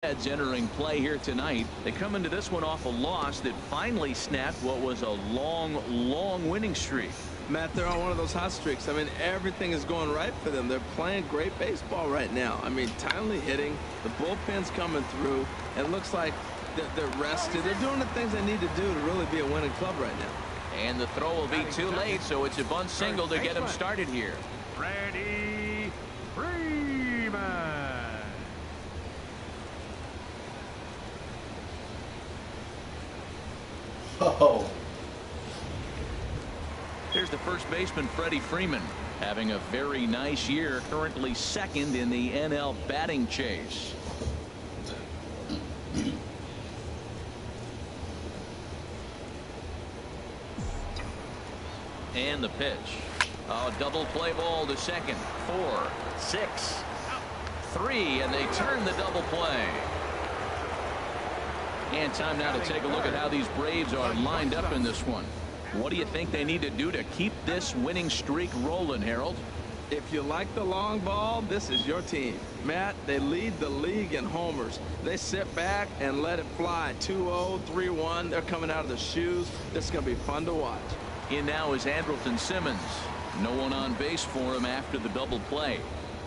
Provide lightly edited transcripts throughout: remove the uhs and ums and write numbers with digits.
Reds entering play here tonight. They come into this one off a loss that finally snapped what was a long winning streak. Matt, they're on one of those hot streaks. I mean, everything is going right for them. They're playing great baseball right now. I mean, timely hitting, the bullpen's coming through. It looks like they're rested. They're doing the things they need to do to really be a winning club right now. And the throw will be too late, so it's a bunt single to get him started here. Freddie Freeman. Oh. Here's the first baseman, Freddie Freeman, having a very nice year, currently second in the NL batting chase. And the pitch. Oh, double play ball to second. 4, 6, 3, and they turn the double play. And time now to take a look at how these Braves are lined up in this one. What do you think they need to do to keep this winning streak rolling, Harold? If you like the long ball, this is your team. Matt, they lead the league in homers. They sit back and let it fly. 2-0, 3-1. They're coming out of the shoes. This is going to be fun to watch. In now is ERICINSC's. No one on base for him after the double play.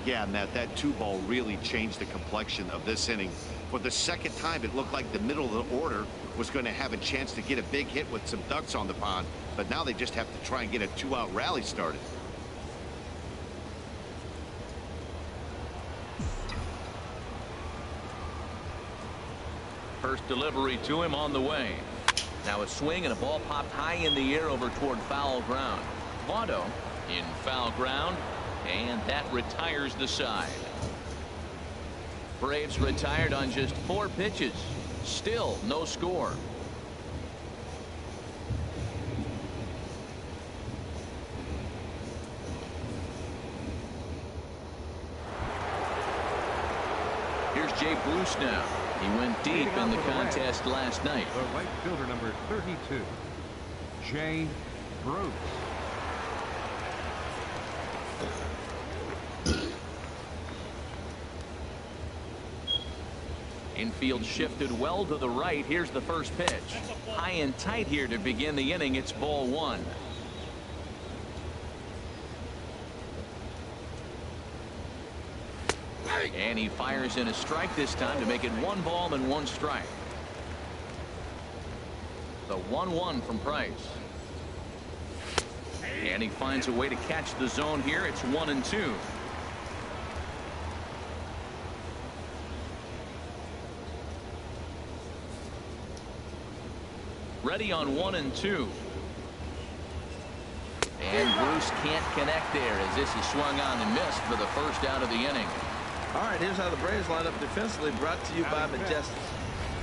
Yeah, Matt, that 2-ball really changed the complexion of this inning. For the second time, it looked like the middle of the order was going to have a chance to get a big hit with some ducks on the pond, but now they just have to try and get a 2-out rally started. First delivery to him on the way. Now a swing and a ball popped high in the air over toward foul ground. Votto in foul ground, and that retires the side. Braves retired on just 4 pitches. Still no score. Here's Jay Bruce now. He went deep in the contest last night. The right fielder, number 32, Jay Bruce. Infield shifted well to the right. Here's the first pitch. High and tight here to begin the inning. It's ball 1. And he fires in a strike this time to make it 1 ball and 1 strike. The 1-1 from Price. And he finds a way to catch the zone here. It's 1-2. Ready on 1-2. And Bruce can't connect there as this is swung on and missed for the first out of the inning. All right, here's how the Braves line up defensively, brought to you by Majestic.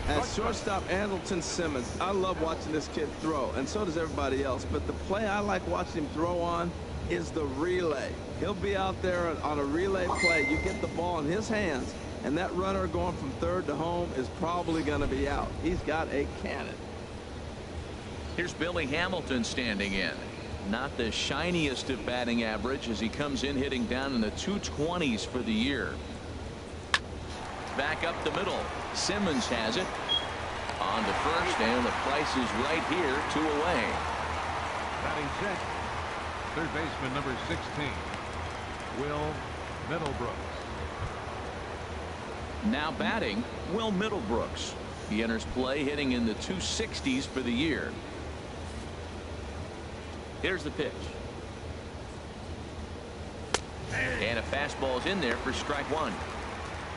At shortstop, Andrelton Simmons. I love watching this kid throw, and so does everybody else. But the play I like watching him throw on is the relay. He'll be out there on a relay play. You get the ball in his hands, and that runner going from third to home is probably going to be out. He's got a cannon. Here's Billy Hamilton standing in. Not the shiniest of batting average as he comes in hitting down in the 220s for the year. Back up the middle. Simmons has it. On to first, and the Price is right here, 2 away. Batting check, third baseman, number 16, Will Middlebrooks. Now batting, Will Middlebrooks. He enters play hitting in the 260s for the year. Here's the pitch. And a fastball's in there for strike 1.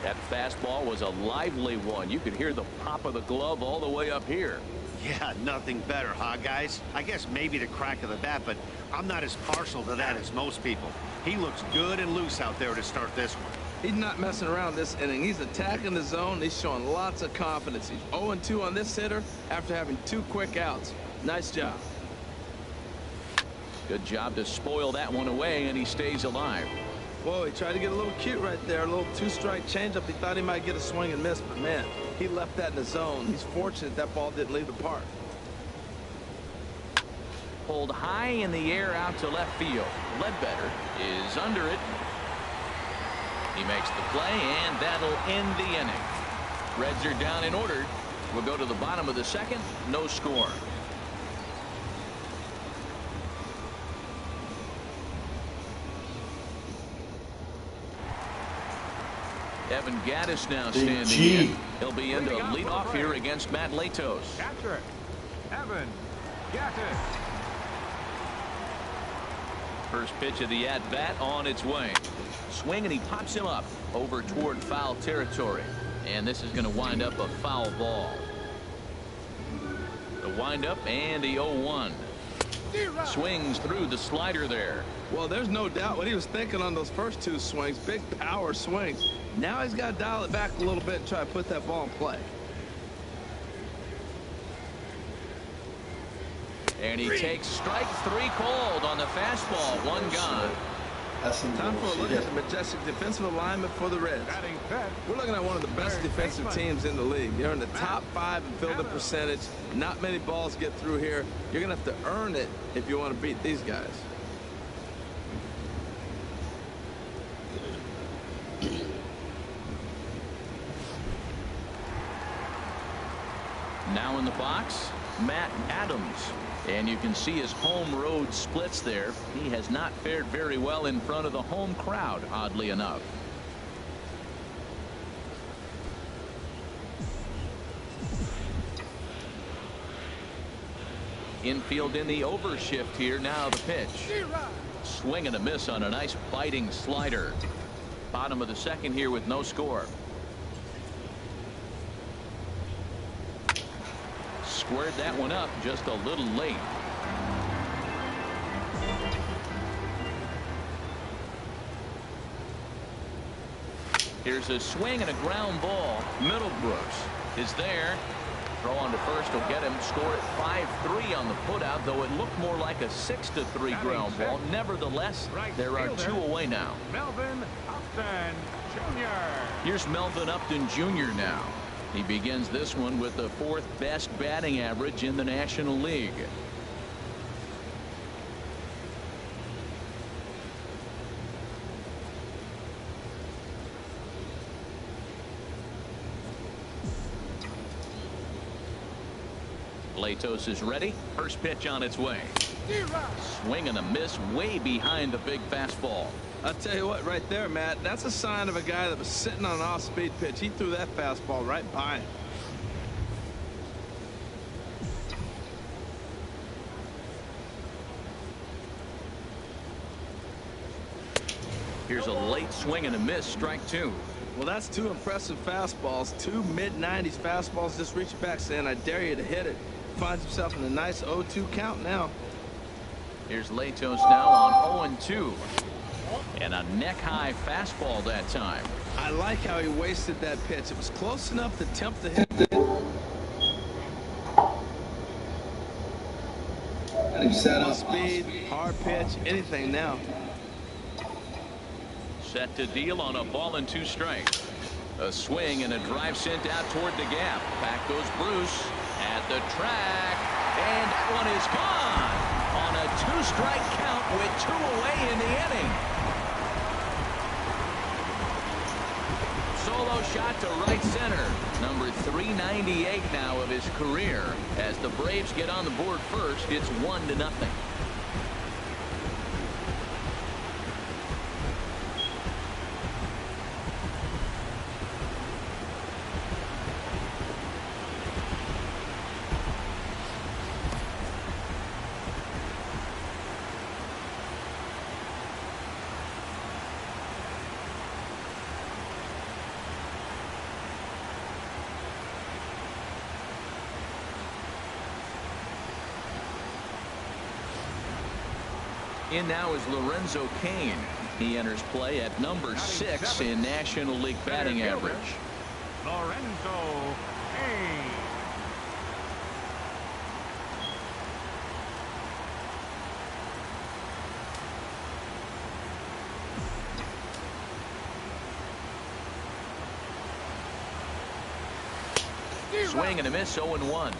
That fastball was a lively one. You could hear the pop of the glove all the way up here. Yeah, nothing better, huh, guys? I guess maybe the crack of the bat, but I'm not as partial to that as most people. He looks good and loose out there to start this one. He's not messing around this inning. He's attacking the zone. He's showing lots of confidence. He's 0-2 on this hitter after having 2 quick outs. Nice job. Good job to spoil that one away, and he stays alive. Whoa, he tried to get a little cute right there. A little 2-strike changeup. He thought he might get a swing and miss, but man, he left that in the zone. He's fortunate that ball didn't leave the park. Pulled high in the air out to left field. Ledbetter is under it. He makes the play, and that'll end the inning. Reds are down and ordered. We'll go to the bottom of the second. No score. Evan Gaddis now standing in. He'll be in to lead off here against Matt Latos. Catcher, Evan Gaddis. First pitch of the at-bat on its way. Swing, and he pops him up over toward foul territory. And this is going to wind up a foul ball. The windup and the 0-1. Swings through the slider there. Well, there's no doubt what he was thinking on those first two swings. Big power swings. Now he's got to dial it back a little bit and try to put that ball in play. And he takes strike 3 called on the fastball. 1 gone. Time for a look at the majestic defensive alignment for the Reds. We're looking at one of the best defensive teams in the league. You're in the top 5 in fielding percentage. Not many balls get through here. You're going to have to earn it if you want to beat these guys. Now in the box, Matt Adams. And you can see his home road splits there. He has not fared very well in front of the home crowd, oddly enough. Infield in the overshift here. Now the pitch. Swing and a miss on a nice biting slider. Bottom of the second here with no score. Squared that one up just a little late. Here's a swing and a ground ball. Middlebrooks is there. Throw on to first will get him. Score at 5-3 on the putout, though it looked more like a 6-3 ground ball. Nevertheless, there are 2 away now. Melvin Upton Jr. Here's Melvin Upton Jr. now. He begins this one with the 4th best batting average in the National League. Latos is ready. First pitch on its way. Swing and a miss way behind the big fastball. I'll tell you what, right there, Matt, that's a sign of a guy that was sitting on an off-speed pitch. He threw that fastball right by him. Here's a late swing and a miss. Strike 2. Well, that's 2 impressive fastballs. 2 mid-90s fastballs just reaching back saying, I dare you to hit it. Finds himself in a nice 0-2 count now. Here's Latos now on 0-2. And a neck-high fastball that time. I like how he wasted that pitch. It was close enough to tempt the hit. And he set up speed, hard pitch, anything now. Set to deal on a ball and 2 strikes. A swing and a drive sent out toward the gap. Back goes Bruce at the track. And that one is gone on a 2-strike count with 2 away in the inning. Solo shot to right center. Number 398 now of his career. As the Braves get on the board first, it's 1-0. In now is Lorenzo Cain. He enters play at number 6 in National League batting average. Lorenzo Cain. Swing and a miss. 0-1.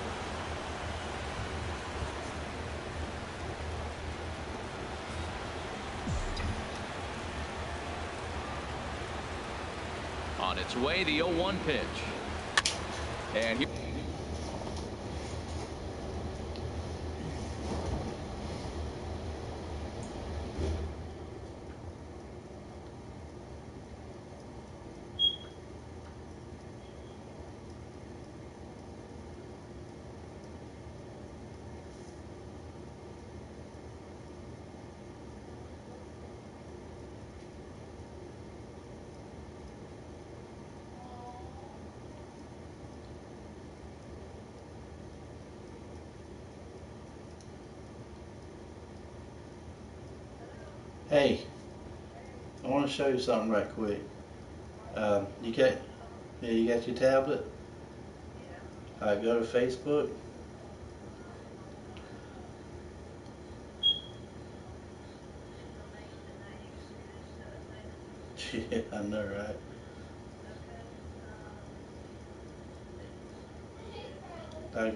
On its way, the 0-1 pitch. And here Hey, I want to show you something right quick. You got your tablet? Alright, go to Facebook. Yeah, I know, right?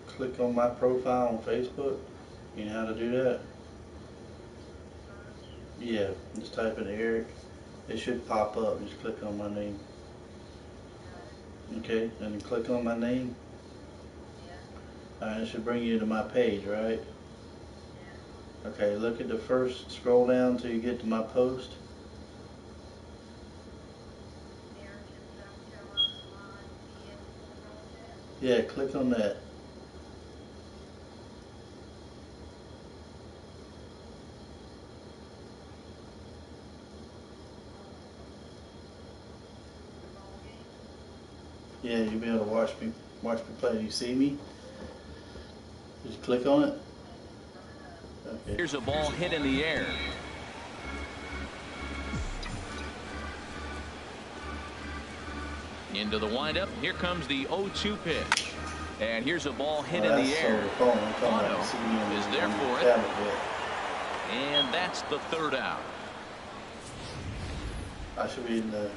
Click on my profile on Facebook. You know how to do that? Yeah, just type in Eric. It should pop up. Just click on my name. Okay, and click on my name. Alright, it should bring you to my page, right? Okay, look at the first, scroll down till you get to my post. Yeah, click on that. Yeah, you'll be able to watch me play. Do you see me? Just click on it. Okay. here's a ball hit in the air. Into the windup. Here comes the 0-2 pitch. And here's a ball hit in the air. Otto is there for it. And that's the third out. I should be in the...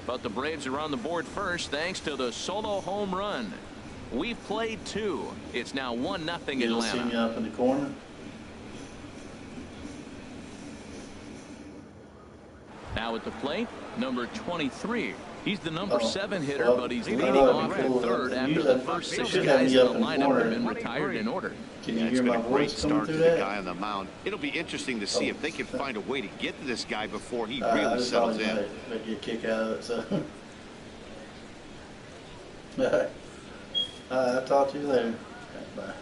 But the Braves are on the board first thanks to the solo home run. We've played 2. It's now 1-0 You'll see me Atlanta. up in the corner. Now at the plate, number 23. He's the number 7 hitter, well, but he's well, leading off at cool. third after You the should- first you 6 should have guys me in up the in the lineup corner. have been retired in order. Can Yeah, you it's hear been my a great voice coming start through for the that? guy on the mound. It'll be interesting to see if they can find a way to get to this guy before he really I settles in. might get a kick out of it, so. I'll talk to you later. Bye.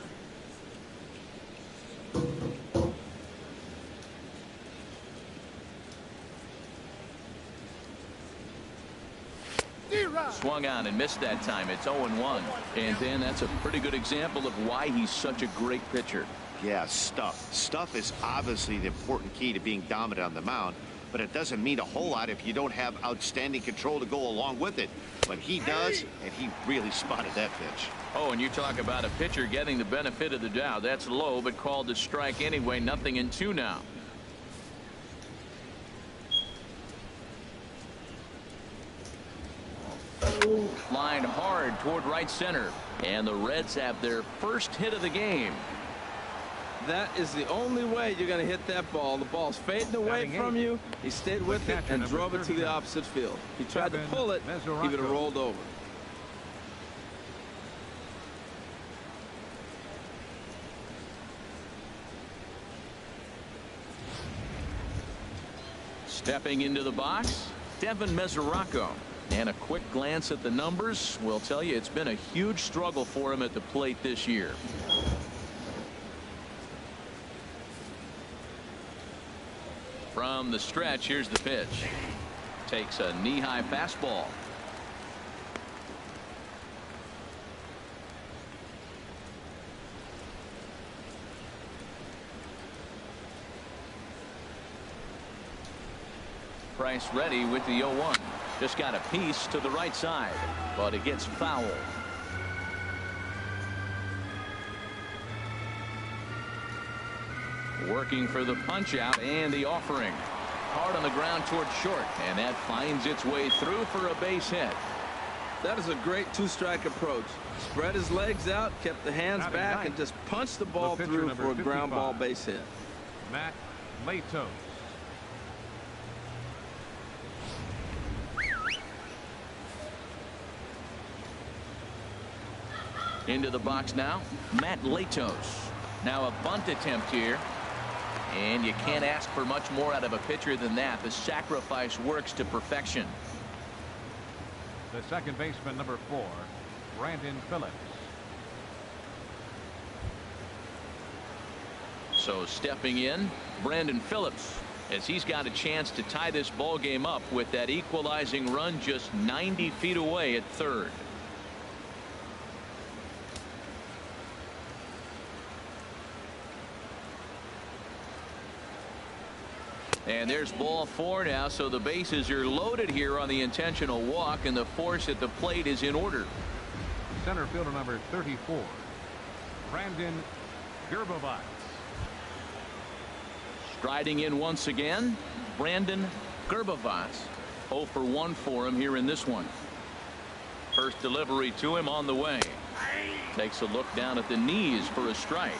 Swung on and missed that time. It's 0-1. And Dan, that's a pretty good example of why he's such a great pitcher. Yeah, stuff. Stuff is obviously the important key to being dominant on the mound, but it doesn't mean a whole lot if you don't have outstanding control to go along with it. But he does, and he really spotted that pitch. Oh, and you talk about a pitcher getting the benefit of the doubt. That's low, but called to strike anyway. 0-2 now. Line hard toward right center. And the Reds have their first hit of the game. That is the only way you're going to hit that ball. The ball's fading away from you. He stayed with it and drove it to the opposite field. He tried to pull it, he would have rolled over. Stepping into the box, Devin Mesoraco. And a quick glance at the numbers will tell you it's been a huge struggle for him at the plate this year. From the stretch, here's the pitch. Takes a knee-high fastball. Price ready with the 0-1. Just got a piece to the right side, but it gets fouled. Working for the punch out and the offering. Hard on the ground toward short, and that finds its way through for a base hit. That is a great two-strike approach. Spread his legs out, kept the hands back, and just punched the ball through for a ground ball base hit. Matt Latos. Into the box now, Matt Latos. Now a bunt attempt here. And you can't ask for much more out of a pitcher than that. The sacrifice works to perfection. The second baseman, number 4, Brandon Phillips. So stepping in, Brandon Phillips, as he's got a chance to tie this ball game up with that equalizing run just 90 feet away at third. And there's ball 4 now, so the bases are loaded here on the intentional walk, and the force at the plate is in order. Center fielder number 34, Brandon Gerbovitz. Striding in once again, Brandon Gerbovitz. 0 for 1 for him here in this one. First delivery to him on the way. Takes a look down at the knees for a strike.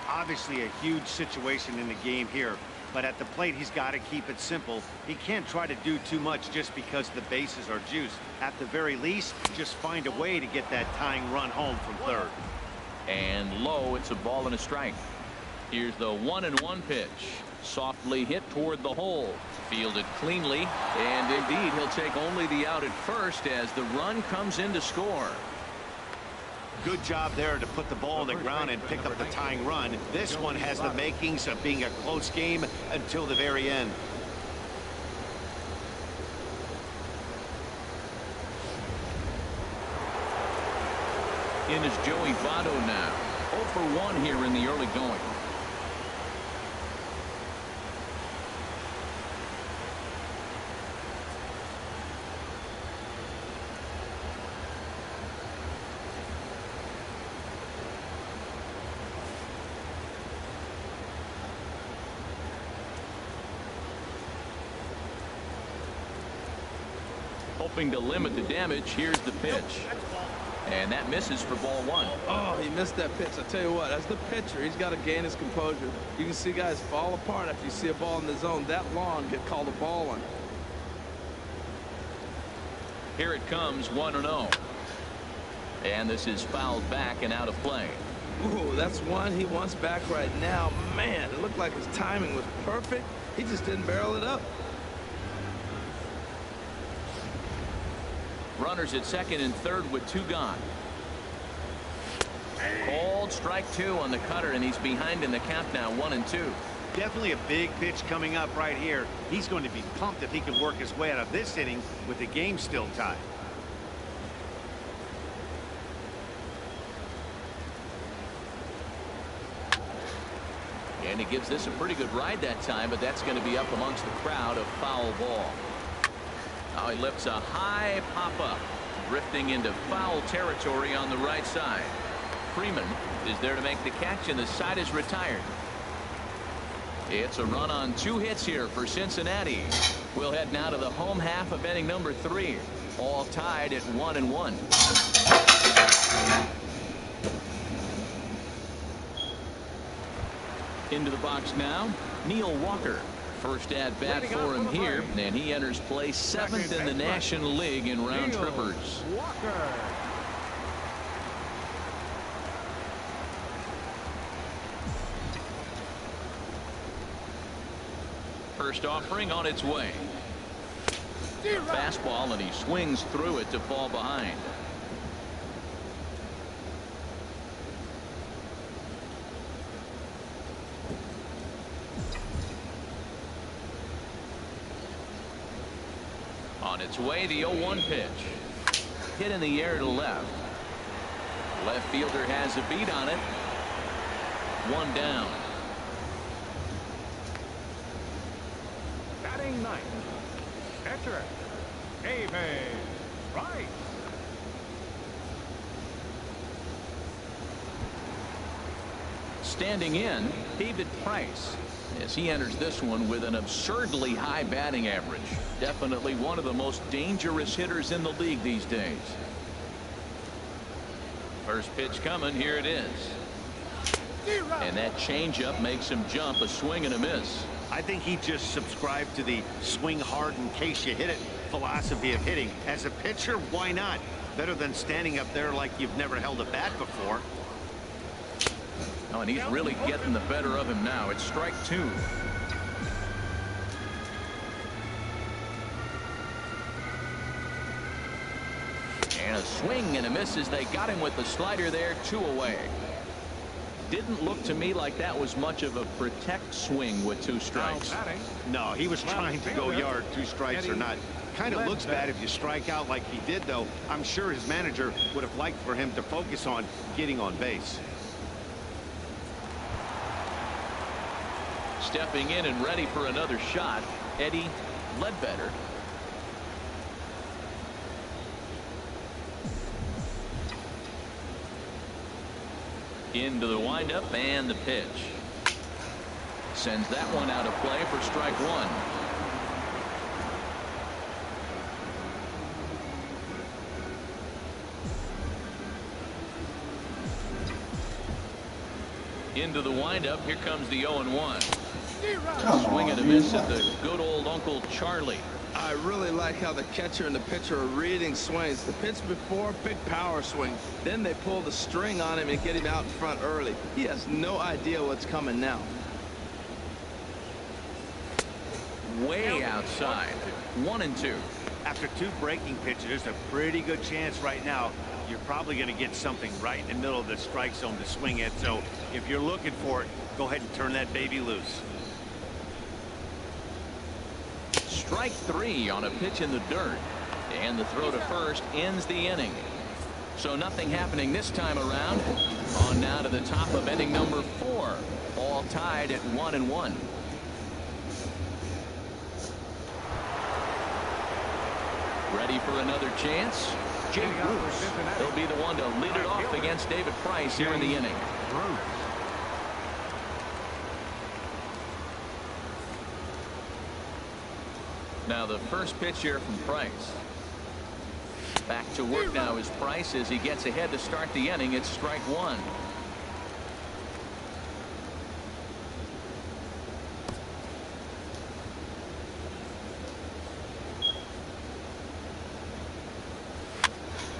Obviously a huge situation in the game here, but at the plate he's got to keep it simple. He can't try to do too much just because the bases are juiced. At the very least, just find a way to get that tying run home from third. And low, it's a ball and a strike. Here's the 1-1 pitch. Softly hit toward the hole. Fielded cleanly, and indeed he'll take only the out at first as the run comes in to score. Good job there to put the ball on the ground and pick up the tying run. This one has the makings of being a close game until the very end. In is Joey Votto now. 0 for 1 here in the early going. Hoping to limit the damage. Here's the pitch. And that misses for ball 1. Oh, he missed that pitch. I tell you what, as the pitcher, he's got to gain his composure. You can see guys fall apart after you see a ball in the zone that long get called a ball on. Here it comes, 1-0. And this is fouled back and out of play. Ooh, that's one he wants back right now. Man, it looked like his timing was perfect. He just didn't barrel it up. Runners at second and third with 2 gone. Called strike 2 on the cutter, and he's behind in the count now, 1-2. Definitely a big pitch coming up right here. He's going to be pumped if he can work his way out of this inning with the game still tied. And he gives this a pretty good ride that time, but that's going to be up amongst the crowd. A foul ball. Now he lifts a high pop-up, drifting into foul territory on the right side. Freeman is there to make the catch, and the side is retired. It's a run on 2 hits here for Cincinnati. We'll head now to the home half of inning number 3. All tied at 1-1. Into the box now, Neil Walker. First at bat for him here, and he enters play 7th in the National League in round trippers. Walker. First offering on its way. A fastball, and he swings through it to fall behind. On its way, the 0-1 pitch. Hit in the air to left. Left fielder has a beat on it. 1 down. Batting 9th, catcher, David Price. Standing in, David Price, as he enters this one with an absurdly high batting average. Definitely one of the most dangerous hitters in the league these days. First pitch coming. Here it is. And that changeup makes him jump. A swing and a miss. I think he just subscribed to the swing hard in case you hit it philosophy of hitting. As a pitcher, why not? Better than standing up there like you've never held a bat before. Oh, and he's really getting the better of him now. It's strike 2. And a swing and a miss as they got him with the slider there. 2 away. Didn't look to me like that was much of a protect swing with 2 strikes. No, he was trying to go yard, 2 strikes or not. Kind of looks bad if you strike out like he did, though. I'm sure his manager would have liked for him to focus on getting on base. Stepping in and ready for another shot, Eddie Ledbetter. Into the windup and the pitch. Sends that one out of play for strike 1. Into the windup. Here comes the 0-1. Swing and a miss at the good old Uncle Charlie. I really like how the catcher and the pitcher are reading swings. The pitch before, big power swing. Then they pull the string on him and get him out in front early. He has no idea what's coming now. Way outside. 1-2. After 2 breaking pitches, there's a pretty good chance right now you're probably going to get something right in the middle of the strike zone to swing at. So if you're looking for it, go ahead and turn that baby loose. Strike 3 on a pitch in the dirt. And the throw to first ends the inning. So nothing happening this time around. On now to the top of inning number 4. All tied at 1-1. Ready for another chance? Jake Bruce. He'll be the one to lead it off against David Price here in the inning. Now the first pitch here from Price. Back to work now is Price as he gets ahead to start the inning. It's strike 1.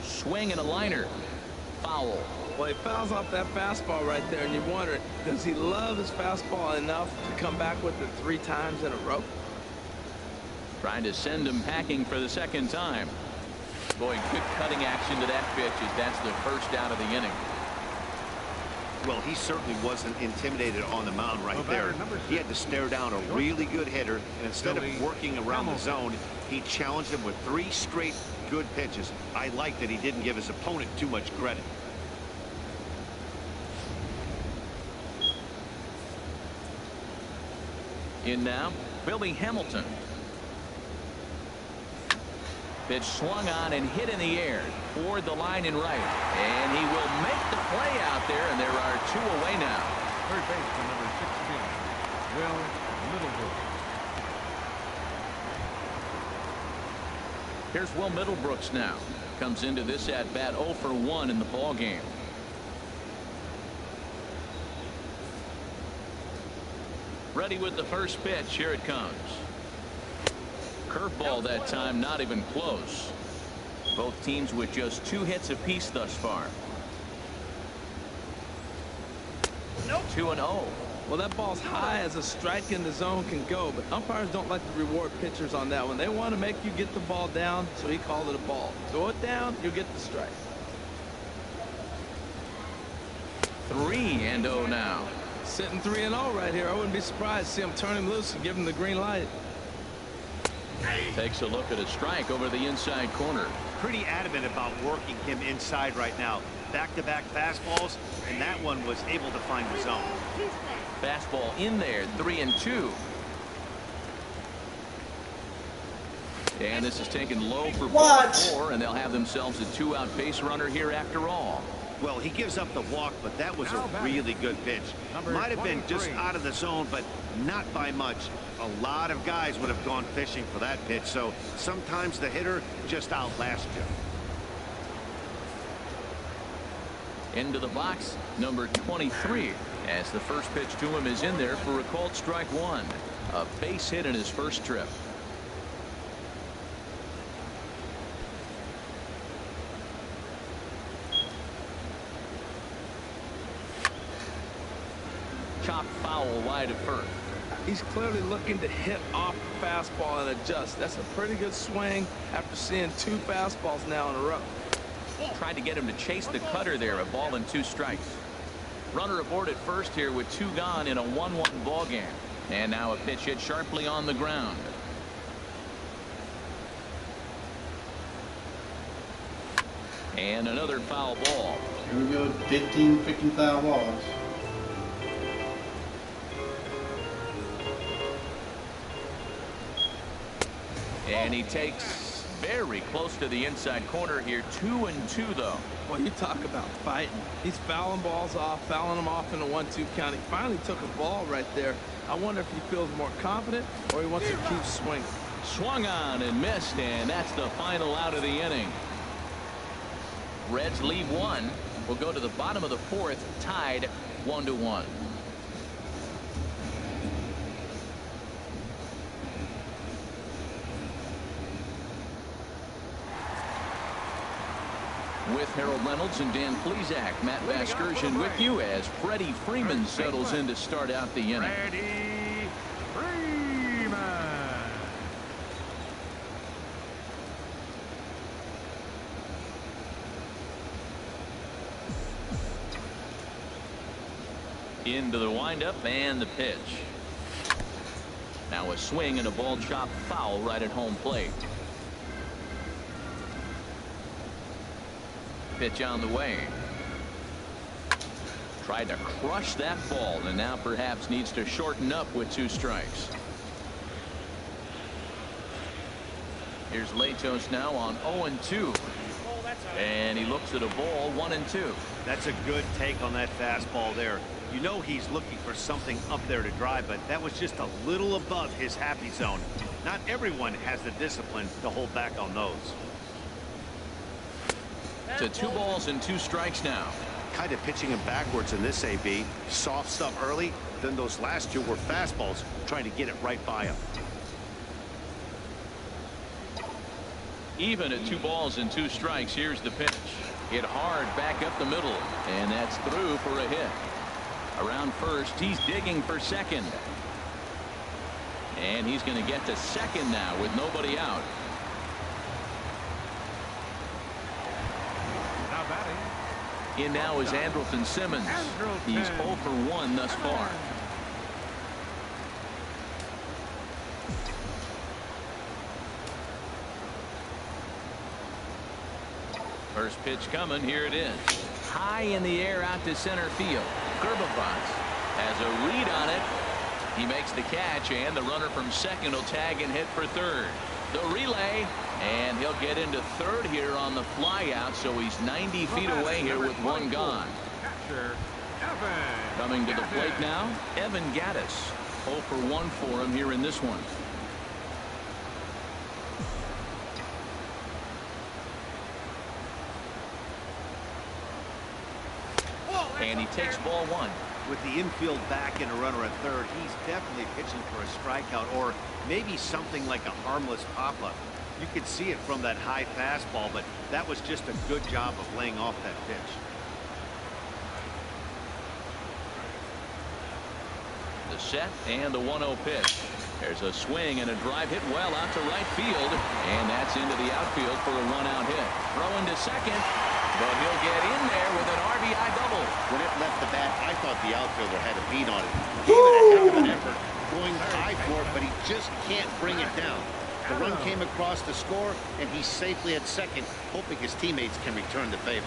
Swing and a liner. Foul. Well, he fouls off that fastball right there, and you wonder, does he love his fastball enough to come back with it 3 times in a row? Trying to send him packing for the second time. Boy, good cutting action to that pitch as that's the first out of the inning. Well, he certainly wasn't intimidated on the mound right there. He had to stare down a really good hitter, and instead of working around the zone, he challenged him with 3 straight good pitches. I like that he didn't give his opponent too much credit. In now, Billy Hamilton. Pitch swung on and hit in the air toward the line and right. And he will make the play out there, and there are 2 away now. Third baseman number 16, Will Middlebrook. Here's Will Middlebrooks now. Comes into this at bat 0 for 1 in the ball game. Ready with the first pitch. Here it comes. Curveball that time, not even close. Both teams with just 2 hits apiece thus far. 2-0. Well, that ball's high as a strike in the zone can go, but umpires don't like to reward pitchers on that one. They want to make you get the ball down, so he called it a ball. Throw it down, you'll get the strike. 3-0 now. Sitting 3-0 right here. I wouldn't be surprised to see him turn him loose and give him the green light. Takes a look at a strike over the inside corner. Pretty adamant about working him inside right now. Back-to-back fastballs, and that one was able to find the zone. Fastball in there, 3-2. And this is taken low for ball 4, and they'll have themselves a 2-out base runner here after all. Well, he gives up the walk, but that was a really good pitch. Might have been just out of the zone, but not by much. A lot of guys would have gone fishing for that pitch, so sometimes the hitter just outlasts you. Into the box, number 23, as the first pitch to him is in there for a called strike 1. A base hit in his first trip. chop foul wide of first. He's clearly looking to hit off the fastball and adjust. That's a pretty good swing after seeing 2 fastballs now in a row. Tried to get him to chase the cutter there. A ball and 2 strikes. Runner aboard at first here with 2 gone in a 1-1 ball game. And now a pitch hit sharply on the ground. And another foul ball. Here we go, 15 freaking foul balls. And he takes very close to the inside corner here. 2-2 though. Well, you talk about fighting. He's fouling balls off, fouling them off in a 1-2 count. He finally took a ball right there. I wonder if he feels more confident or he wants to keep swinging. Swung on and missed, and that's the final out of the inning. Reds lead 1. We'll go to the bottom of the 4th, tied 1-1. With Harold Reynolds and Dan Plesac, Matt Vasgersian with you as Freddie Freeman settles in to start out the inning. Freddie Freeman. Into the windup and the pitch. Now a swing and a ball chop foul right at home plate. Pitch on the way. Tried to crush that ball and now perhaps needs to shorten up with 2 strikes. Here's Latos now on 0-2. And he looks at a ball 1-2. That's a good take on that fastball there. You know he's looking for something up there to drive, but that was just a little above his happy zone. Not everyone has the discipline to hold back on those. To 2 balls and 2 strikes now. Kind of pitching him backwards in this AB. Soft stuff early, then those last 2 were fastballs, trying to get it right by him. Even at 2 balls and 2 strikes. Here's the pitch. Hit hard back up the middle, and that's through for a hit. Around first, he's digging for second. And he's going to get to second now with nobody out. Now batting. In now is Andrelton Simmons. He's 0 for 1 thus far. First pitch coming. Here it is. High in the air out to center field. Gerbavaz has a read on it. He makes the catch, and the runner from second will tag and hit for third. The relay, and he'll get into third here on the fly out, so he's 90 feet away here with 1 gone. Catcher, Evan. Coming to the plate now, Evan Gattis. 0 for 1 for him here in this one. And he takes ball 1. With the infield back and a runner at third, he's definitely pitching for a strikeout or maybe something like a harmless pop-up. You could see it from that high fastball, but that was just a good job of laying off that pitch. The set and the 1-0 pitch. There's a swing and a drive hit well out to right field, and that's into the outfield for a 1-out hit. Throwing to second, but he'll get in there with an RBI double. When it left the bat, I thought the outfielder had a beat on it. Gave it a heck of an effort, going high for it, but he just can't bring it down. The run came across to score, and he's safely at second, hoping his teammates can return the favor.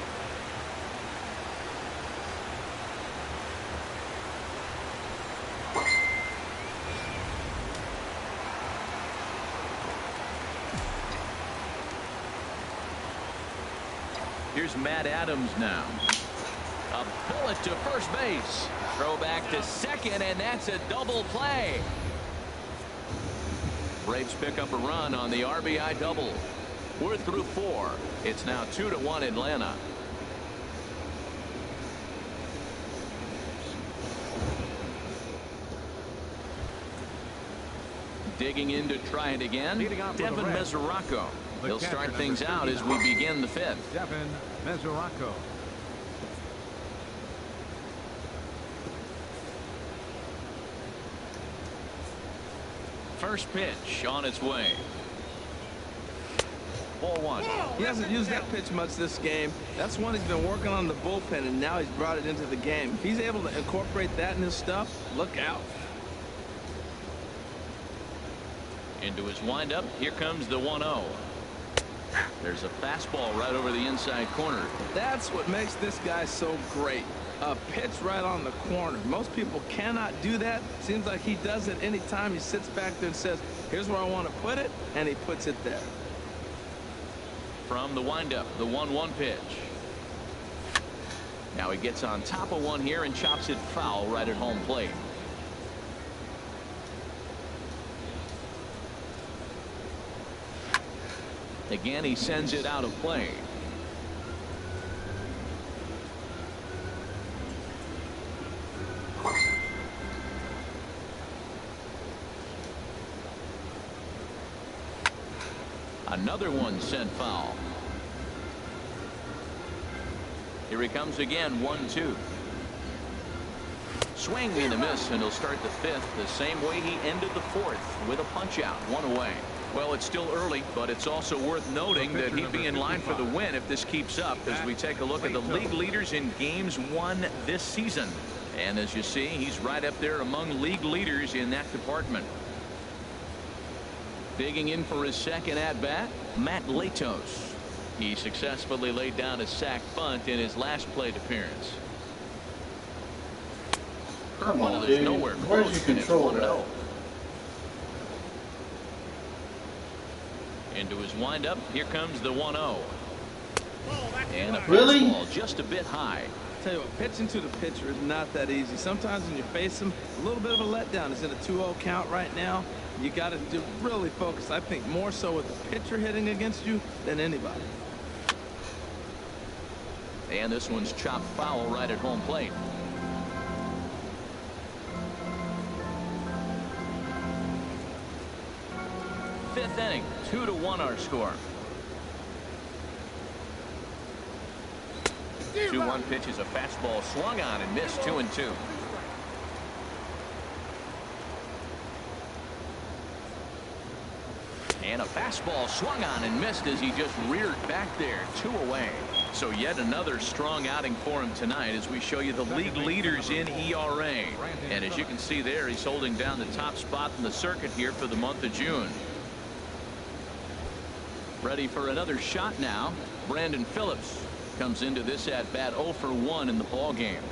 Here's Matt Adams now. A bullet to first base. Throw back to second, and that's a double play. Braves pick up a run on the RBI double. We're through 4. It's now 2-1 Atlanta. Digging in to try it again, Devin Mesoraco. He'll start things out as we begin the 5th. Devin Mesoraco. first pitch on its way. Ball one. He hasn't used that pitch much this game. That's one he's been working on the bullpen, and now he's brought it into the game. If he's able to incorporate that in his stuff, look out. Into his windup. Here comes the 1-0. There's a fastball right over the inside corner. That's what makes this guy so great. A pitch right on the corner. Most people cannot do that. Seems like he does it anytime he sits back there and says, here's where I want to put it, and he puts it there. From the windup, the 1-1 pitch. Now he gets on top of one here and chops it foul right at home plate. Again, he sends it out of play. Another one sent foul. Here he comes again, 1-2. Swing and a miss, and he'll start the fifth the same way he ended the fourth, with a punch out, one away. Well, it's still early, but it's also worth noting that he'd be in line for the win if this keeps up as we take a look at the league leaders in games won this season. And as you see, he's right up there among league leaders in that department. Digging in for his second at-bat, Matt Latos. He successfully laid down a sac bunt in his last plate appearance. Come on, Curveball is dude. nowhere Where's close, your and it's control 1-0. at? Into his windup, here comes the 1-0. And a Really? fastball just a bit high. Tell you what, pitching to the pitcher is not that easy. Sometimes when you face him, a little bit of a letdown. It's in a 2-0 count right now. You got to really focus, I think, more so with the pitcher hitting against you than anybody. And this one's chopped foul right at home plate. Fifth inning, 2-1 our score. 2-1 pitch is a fastball swung on and missed, 2-2. And a fastball swung on and missed as he just reared back there, 2 away. So yet another strong outing for him tonight as we show you the league leaders in ERA. And as you can see there, he's holding down the top spot in the circuit here for the month of June. Ready for another shot now. Brandon Phillips comes into this at bat 0 for 1 in the ball game.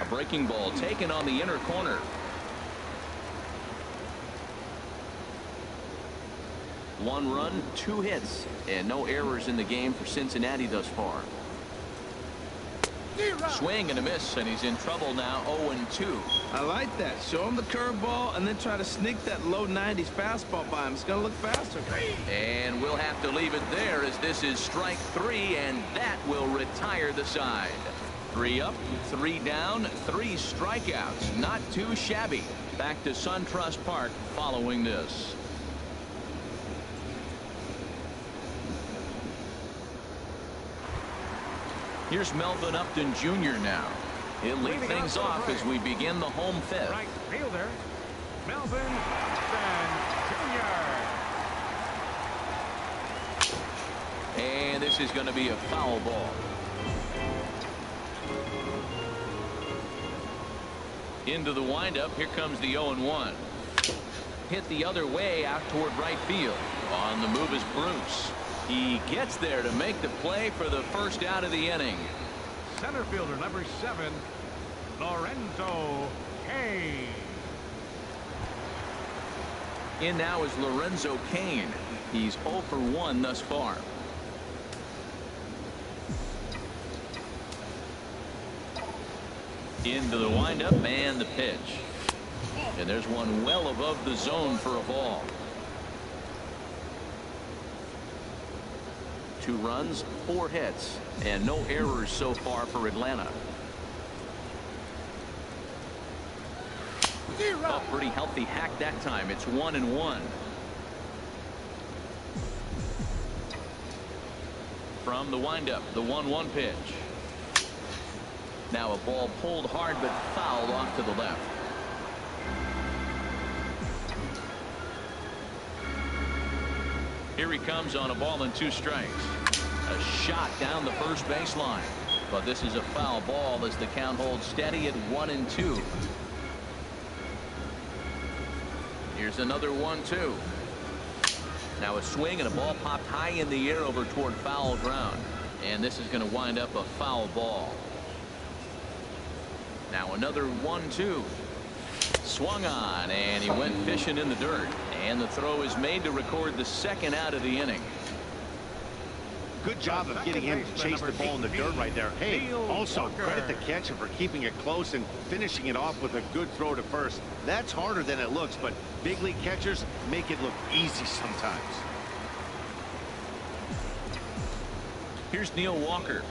A breaking ball taken on the inner corner. One run, 2 hits, and no errors in the game for Cincinnati thus far. Swing and a miss, and he's in trouble now, 0-2. I like that. Show him the curveball and then try to sneak that low 90s fastball by him. It's going to look faster. And we'll have to leave it there as this is strike 3, and that will retire the side. 3 up, 3 down, 3 strikeouts. Not too shabby. Back to SunTrust Park following this. Here's Melvin Upton Jr. now. He'll lead things off as we begin the home fifth. Right fielder, Melvin Upton Jr. And this is going to be a foul ball. Into the windup. Here comes the 0-1. Hit the other way out toward right field. On the move is Bruce. He gets there to make the play for the first out of the inning. Center fielder number 7, Lorenzo Kane. In now is Lorenzo Kane. He's 0 for 1 thus far. Into the windup and the pitch. And there's one well above the zone for a ball. 2 runs, 4 hits, and no errors so far for Atlanta. A pretty healthy hack that time. It's 1-1. From the windup, the 1-1 pitch. Now a ball pulled hard but fouled off to the left. Here he comes on a ball and 2 strikes. A shot down the first baseline. But this is a foul ball as the count holds steady at 1-2. Here's another 1-2. Now a swing and a ball popped high in the air over toward foul ground. And this is going to wind up a foul ball. Now another 1-2. Swung on, and he went fishing in the dirt. And the throw is made to record the second out of the inning. Good job of getting him to chase the ball in the dirt right there. Hey, also credit the catcher for keeping it close and finishing it off with a good throw to first. That's harder than it looks, but big league catchers make it look easy sometimes. Here's Neil Walker.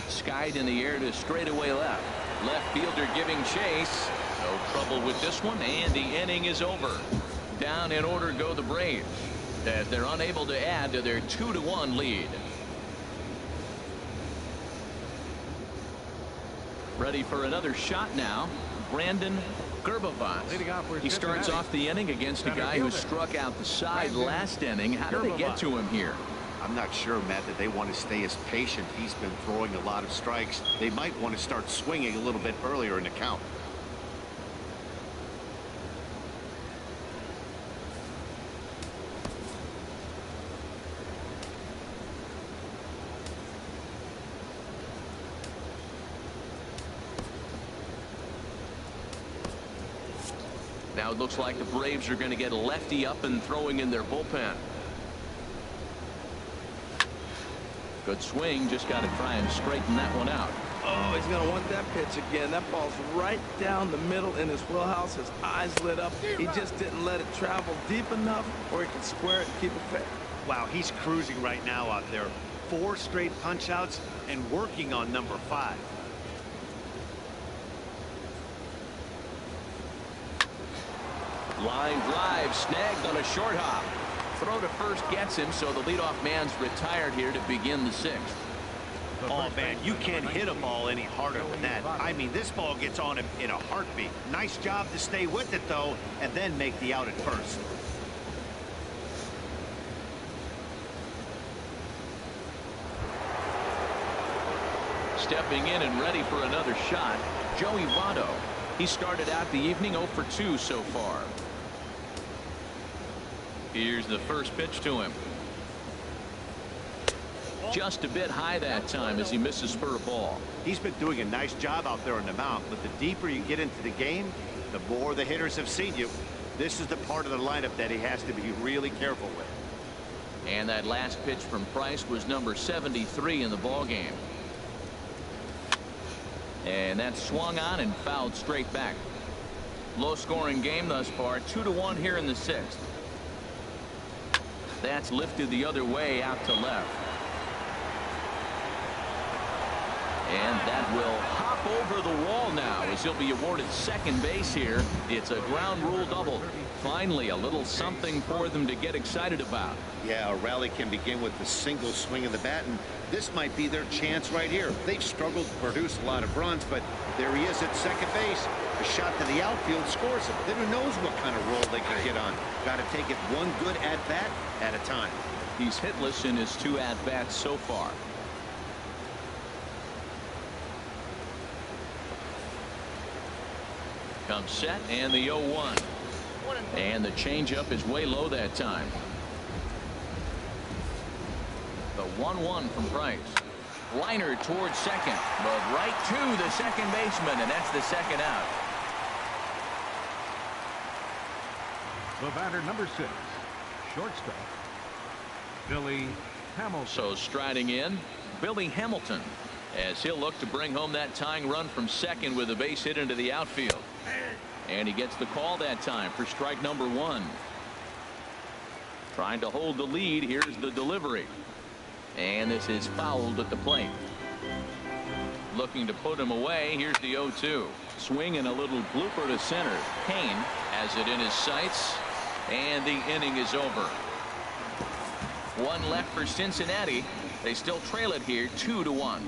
Skied in the air to straightaway left. Left fielder giving chase. No trouble with this one, and the inning is over. Down in order go the Braves, as they're unable to add to their 2-1 lead. Ready for another shot now, Brandon Gerbavaz. He starts off the inning against a guy who struck out the side last inning. How do they get to him here? I'm not sure, Matt, that they want to stay as patient. He's been throwing a lot of strikes. They might want to start swinging a little bit earlier in the count. Now it looks like the Braves are going to get a lefty up and throwing in their bullpen. Good swing, just got to try and straighten that one out. Oh, he's going to want that pitch again. That ball's right down the middle in his wheelhouse. His eyes lit up. He just didn't let it travel deep enough, or he could square it and keep it fair. Wow, he's cruising right now out there. 4 straight punch-outs and working on number 5. Line drive snagged on a short hop. Throw to first gets him, so the leadoff man's retired here to begin the 6th. Oh, man, you can't hit a ball any harder than that. I mean, this ball gets on him in a heartbeat. Nice job to stay with it, though, and then make the out at first. Stepping in and ready for another shot, Joey Votto. He started out the evening 0 for 2 so far. Here's the first pitch to him. Just a bit high that time as he misses for a ball. He's been doing a nice job out there on the mound, but the deeper you get into the game, the more the hitters have seen you. This is the part of the lineup that he has to be really careful with. And that last pitch from Price was number 73 in the ball game. And that swung on and fouled straight back. Low scoring game thus far, 2-1 here in the 6th. That's lifted the other way out to left. And that will hop over the wall now as he'll be awarded second base here. It's a ground rule double. Finally, a little something for them to get excited about. Yeah, a rally can begin with the single swing of the bat, and this might be their chance right here. They've struggled to produce a lot of runs, but there he is at second base. A shot to the outfield scores him. Then who knows what kind of roll they can get on. Got to take it one good at-bat at a time. He's hitless in his 2 at-bats so far. Comes set, and the 0-1. And the changeup is way low that time. The 1-1 from Price. Liner towards second, but right to the second baseman, and that's the second out. The batter, number 6, shortstop, Billy Hamilton. So striding in, Billy Hamilton, as he'll look to bring home that tying run from second with a base hit into the outfield. And he gets the call that time for strike number 1. Trying to hold the lead. Here's the delivery. And this is fouled at the plate. Looking to put him away. Here's the 0-2. Swing and a little blooper to center. Payne has it in his sights. And the inning is over. 1 left for Cincinnati. They still trail it here 2-1.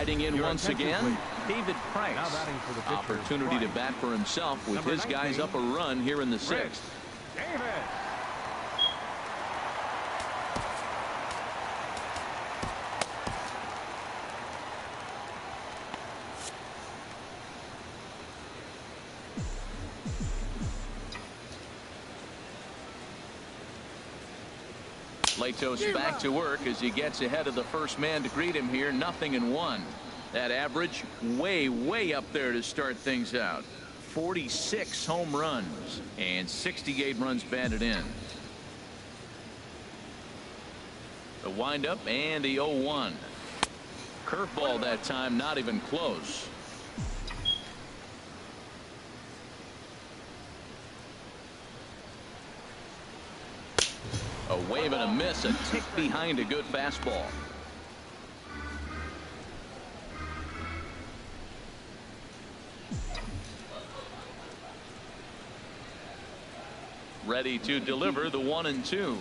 Riding in once again, David Price. Now batting for the pitcher, Opportunity to bat for himself with his guys up a run here in the sixth. Davis. Latos back to work as he gets ahead of the first man to greet him here. 0-1. That average way up there to start things out. 46 home runs and 68 runs batted in. The windup and the 0-1. Curveball that time, not even close. A wave and a miss, a tick behind a good fastball. Ready to deliver the 1-2.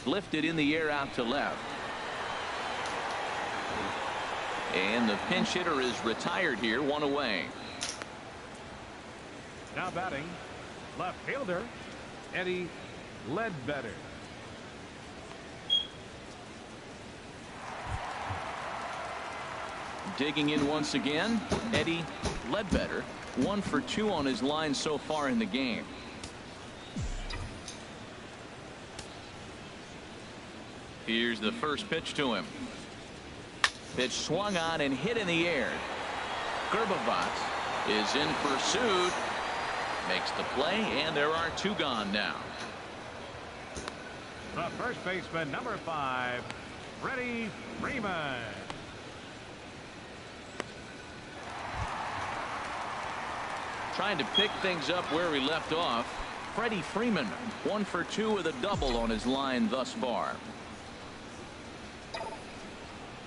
Lifted in the air out to left. And the pinch hitter is retired here, one away. Now batting, left fielder, Eddie Ledbetter. Digging in once again, Eddie Ledbetter. 1 for 2 on his line so far in the game. Here's the first pitch to him. Pitch swung on and hit in the air. Gerbavats is in pursuit. Makes the play, and there are 2 gone now. The first baseman, number 5, Freddie Freeman. Trying to pick things up where he left off. Freddie Freeman, 1 for 2 with a double on his line thus far.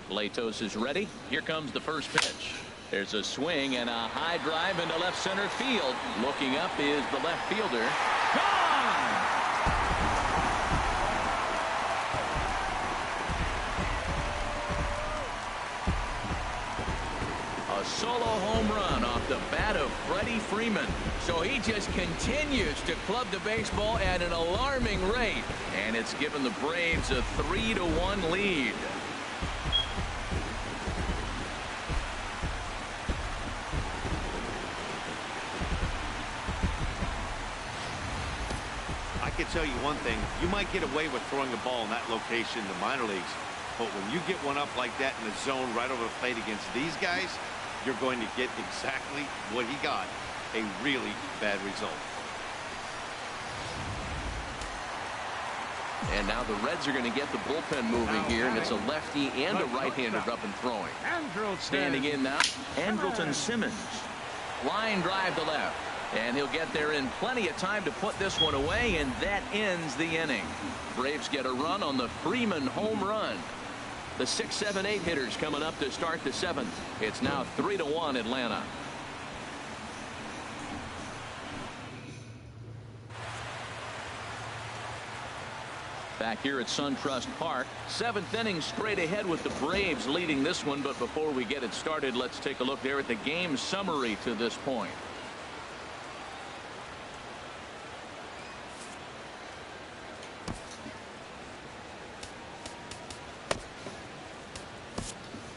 Latos is ready. Here comes the first pitch. There's a swing and a high drive into left center field. Looking up is the left fielder. Gone! A solo home run off the bat of Freddie Freeman. So he just continues to club the baseball at an alarming rate. And it's given the Braves a 3-1 lead. I can tell you one thing. You might get away with throwing a ball in that location in the minor leagues. But when you get one up like that in the zone right over the plate against these guys, you're going to get exactly what he got. A really bad result. And now the Reds are going to get the bullpen moving here, and it's a lefty and a right-hander up and throwing. Standing in now, ERICINSC's. Line drive to left. And he'll get there in plenty of time to put this one away, and that ends the inning. Braves get a run on the Freeman home run. The 6, 7, 8 hitters coming up to start the 7th. It's now 3-1 Atlanta. Back here at SunTrust Park, 7th inning straight ahead with the Braves leading this one. But before we get it started, let's take a look there at the game summary to this point.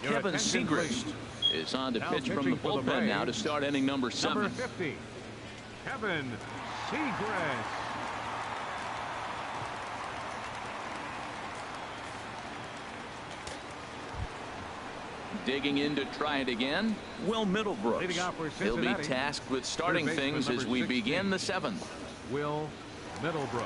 Kevin Segrist is on to pitch from the bullpen now to start inning number 7. Number 50, Kevin Segrist. Digging in to try it again, Will Middlebrooks. He'll be tasked with starting things as we begin the 7th. Will Middlebrooks.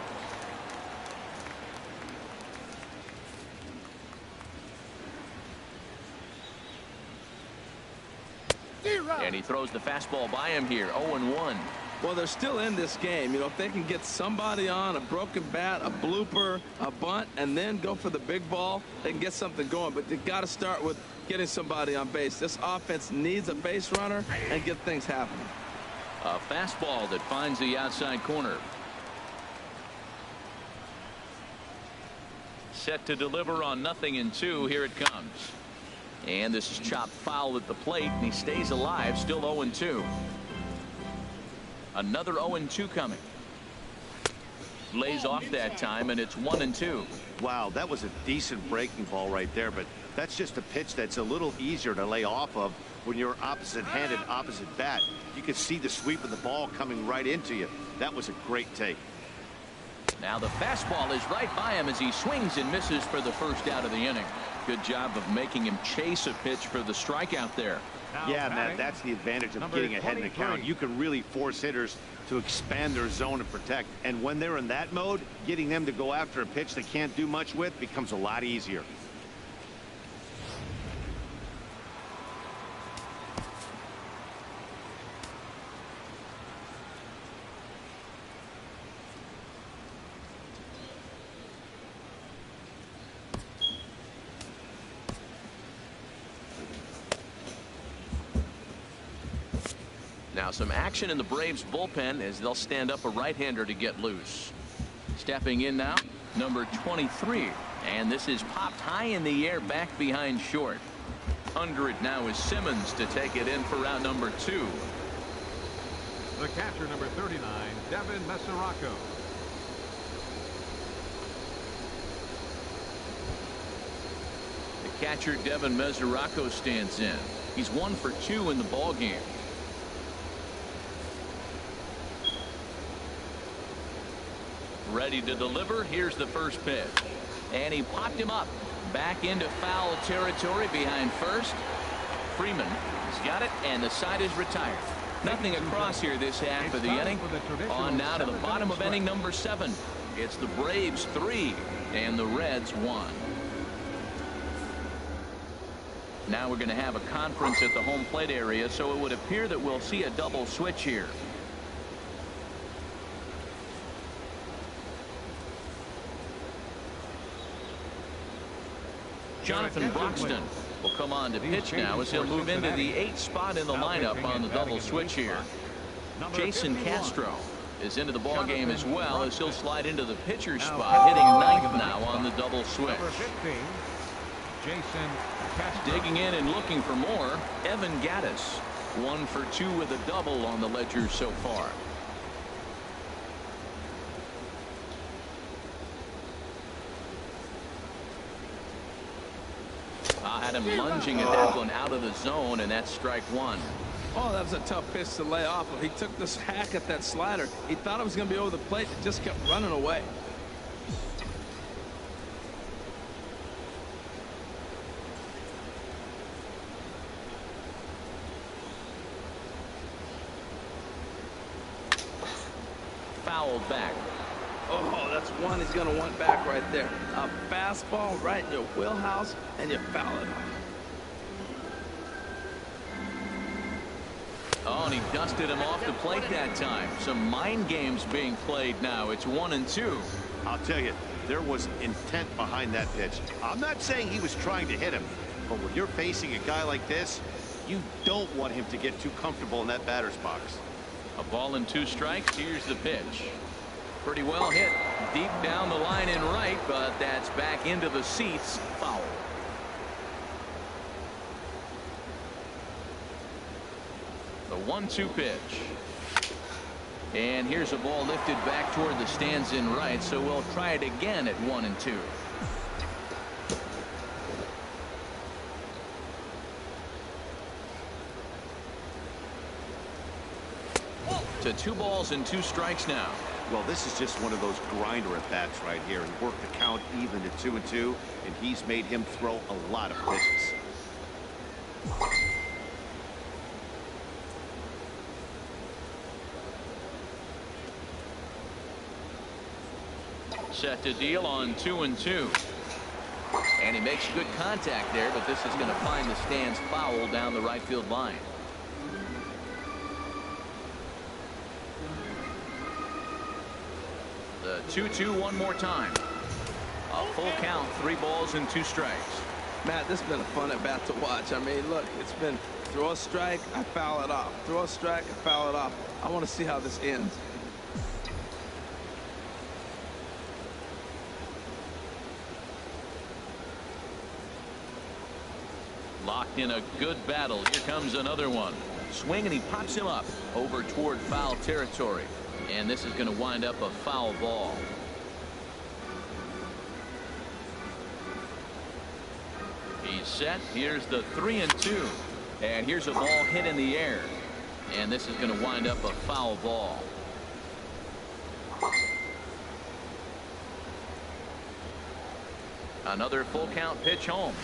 And he throws the fastball by him here. 0-1. Well, they're still in this game. You know, if they can get somebody on, a broken bat, a blooper, a bunt, and then go for the big ball, they can get something going. But they got to start with getting somebody on base. This offense needs a base runner and get things happening. A fastball that finds the outside corner. Set to deliver on 0-2. Here it comes. And this is chopped foul at the plate, and he stays alive, still 0-2. Another 0-2 coming. Lays off that time, and it's 1-2. Wow, that was a decent breaking ball right there, but that's just a pitch that's a little easier to lay off of when you're opposite-handed, opposite bat. You can see the sweep of the ball coming right into you. That was a great take. Now the fastball is right by him as he swings and misses for the first out of the inning. Good job of making him chase a pitch for the strikeout there. Yeah, Matt, that's the advantage of getting ahead in the count. You can really force hitters to expand their zone and protect. And when they're in that mode, getting them to go after a pitch they can't do much with becomes a lot easier. Now some action in the Braves bullpen as they'll stand up a right-hander to get loose. Stepping in now, number 23. And this is popped high in the air back behind short. Under it now is Simmons to take it in for out number 2. The catcher, number 39, Devin Mesoraco. The catcher, Devin Mesoraco, stands in. He's 1 for 2 in the ballgame. Ready to deliver. Here's the first pitch. And he popped him up. Back into foul territory behind first. Freeman has got it, and the side is retired. Nothing across here this half of the inning. On now to the bottom of inning number 7. It's the Braves 3 and the Reds 1. Now we're going to have a conference at the home plate area, so it would appear that we'll see a double switch here. Jonathan Broxton will come on to pitch now as he'll move into the 8th spot in the lineup on the double switch here. Jason Castro is into the ball game as well as he'll slide into the pitcher's spot, hitting 9th now on the double switch. Jason Castro. Digging in and looking for more, Evan Gattis, 1 for 2 with a double on the ledger so far. Had him lunging at that one out of the zone, and that's strike 1. Oh, that was a tough pitch to lay off of. He took this hack at that slider. He thought it was going to be over the plate. It just kept running away. Fouled back. Oh, that's one he's going to want back right there. A fastball right in your wheelhouse, and you foul it off. Oh, and he dusted him off the plate that time. Some mind games being played now. It's 1-2. I'll tell you, there was intent behind that pitch. I'm not saying he was trying to hit him, but when you're facing a guy like this, you don't want him to get too comfortable in that batter's box. A ball and 2 strikes. Here's the pitch. Pretty well hit deep down the line in right, but that's back into the seats. Foul. The 1-2 pitch. And here's a ball lifted back toward the stands in right, so we'll try it again at 1-2. To 2 balls and 2 strikes now. Well, this is just one of those grinder at bats right here. He worked the count even to 2-2, and he's made him throw a lot of pitches. Set to deal on 2-2. And he makes good contact there, but this is going to find the stands foul down the right field line. The 2-2 one more time. A full count, 3 balls and 2 strikes. Matt, this has been a fun at bat to watch. I mean, look, it's been throw a strike, I foul it off. Throw a strike, I foul it off. I want to see how this ends. Locked in a good battle. Here comes another one. Swing, and he pops him up over toward foul territory. And this is going to wind up a foul ball. He's set. Here's the 3-2. And here's a ball hit in the air. And this is going to wind up a foul ball. Another full count pitch home.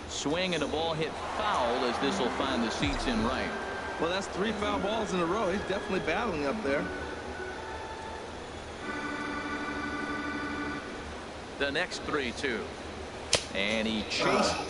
Swing and a ball hit foul as this will find the seats in right. Well, that's 3 foul balls in a row. He's definitely battling up there. The next 3-2. And he chases.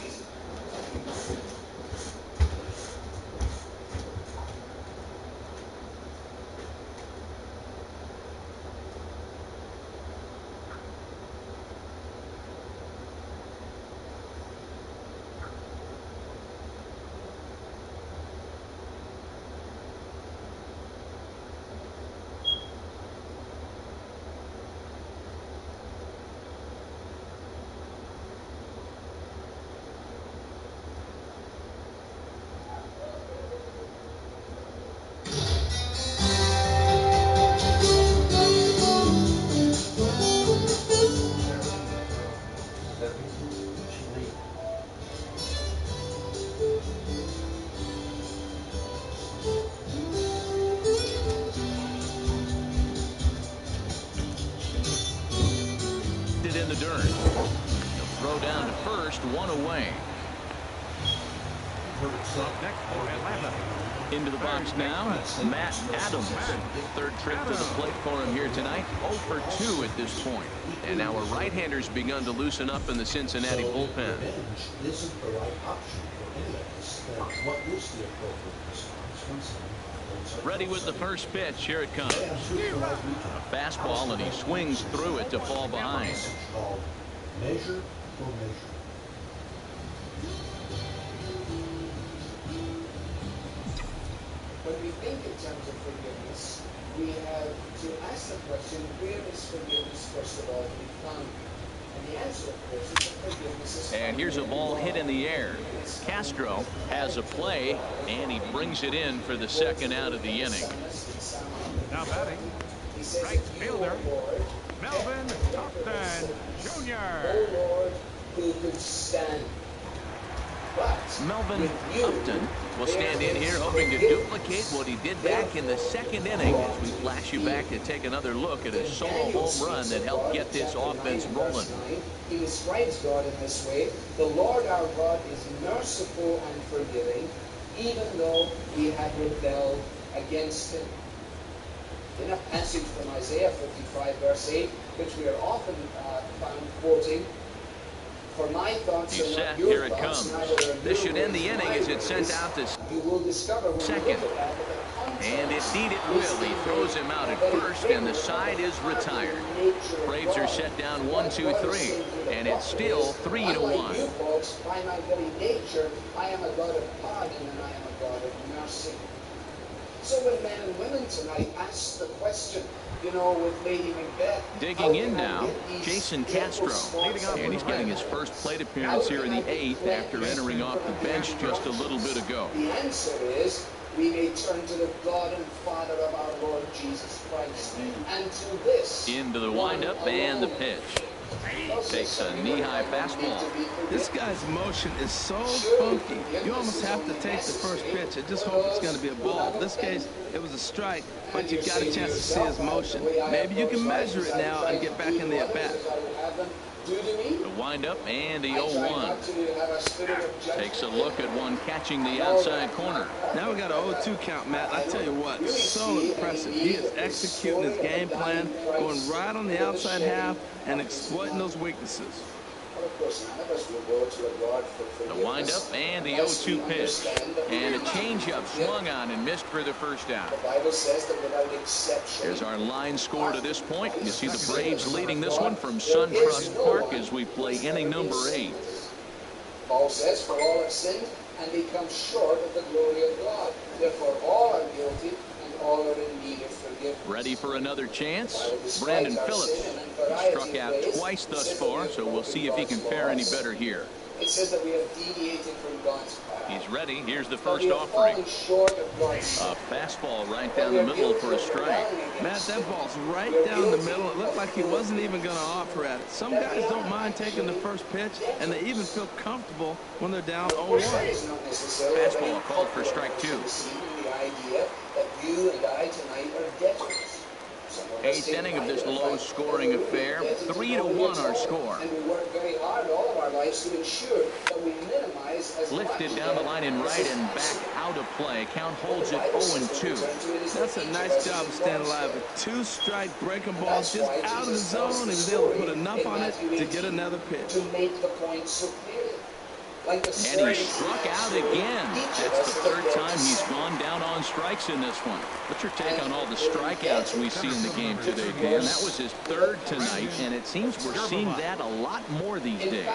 In the dirt. He'll throw down to first, 1 away. Into the box now, Matt Adams. Third trip to the plate for him here tonight. 0 for 2 at this point. And now a right-hander's begun to loosen up in the Cincinnati bullpen. Isn't the right option for any of us. What is the appropriate response? Ready with the first pitch. Here it comes. A fastball, and he swings through it to fall behind. Measure for measure. When we think in terms of forgiveness, we have to ask the question, where is forgiveness first of all to be found? And the answer, of course, is that forgiveness is found. And here's a ball hit in the air. Castro has a play, and he brings it in for the second out of the inning. Now batting, right fielder, Melvin Upton Jr. Oh Lord, who could stand? But Melvin Upton will stand in here hoping to duplicate what he did back in the second inning as we flash you back to take another look at a solo home run that helped get this offense rolling. He describes God in this way: the Lord our God is merciful and forgiving, even though we have rebelled against him. In a passage from Isaiah 55 verse 8, which we are often found quoting, for my thoughts He's are set. not your Here it thoughts, comes. neither are This your should end the ways inning my as it's sent ways. out to You will discover when second. you look at that the context And indeed it will. He throws him out at first, and the side is retired. Braves are set down 1-2-3, and it's still 3-1. Unlike you folks, by my very nature, I am a God of pardon and I am a God of mercy. So when men and women tonight ask the question, you know, with Lady Macbeth, digging in now, Jason Castro, and he's getting his first plate appearance here in the 8th after entering off the bench just a little bit ago. The answer is, we may turn to the God and Father of our Lord Jesus Christ, and to this into the windup and the pitch. Takes a knee-high fastball. This guy's motion is so funky. You almost have to take the first pitch and just hope it's going to be a ball. In this case, it was a strike, but you got a chance to see his motion. Maybe you can measure it now and get back in the at-bat. The windup and the 0-1. Takes a look at one catching the outside corner. Now we got an 0-2 count, Matt. I tell you what, so impressive. He is executing his game plan, going right on the outside half and exploiting those weaknesses. The windup and the 0-2 pitch. And a changeup swung on and missed for the first out. Here's our line score to this point. You see the Braves leading this one from SunTrust Park as we play inning number 8. Paul says, for all have sinned and become short of the glory of God. Therefore all are guilty and all are in need of forgiveness. Ready for another chance? Brandon Phillips He struck out twice thus far, so we'll see if he can fare any better here. It says that we have deviated from God's path. He's ready. Here's the first offering. A fastball right down the middle for a strike. Matt, that ball's right down the middle. It looked like he wasn't even going to offer at it. Some guys don't mind taking the first pitch, and they even feel comfortable when they're down 0-1. Fastball called for strike 2. The idea that you and I tonight are debtors. Eighth inning of this low-scoring affair. 3-1 our score. And we work very hard all of our lives to ensure that we minimize as Lifted down the line in right and back out of play. Count holds it 0-2. That's a nice job of staying alive. With 2 strike breaking balls just out of the zone. He was able to put enough on it to get another pitch. To make the point so clearly. And he struck out again. That's the 3rd time he's gone down on strikes in this one. What's your take on all the strikeouts we see in the game today, Dan? That was his 3rd tonight, and it seems we're seeing that a lot more these days.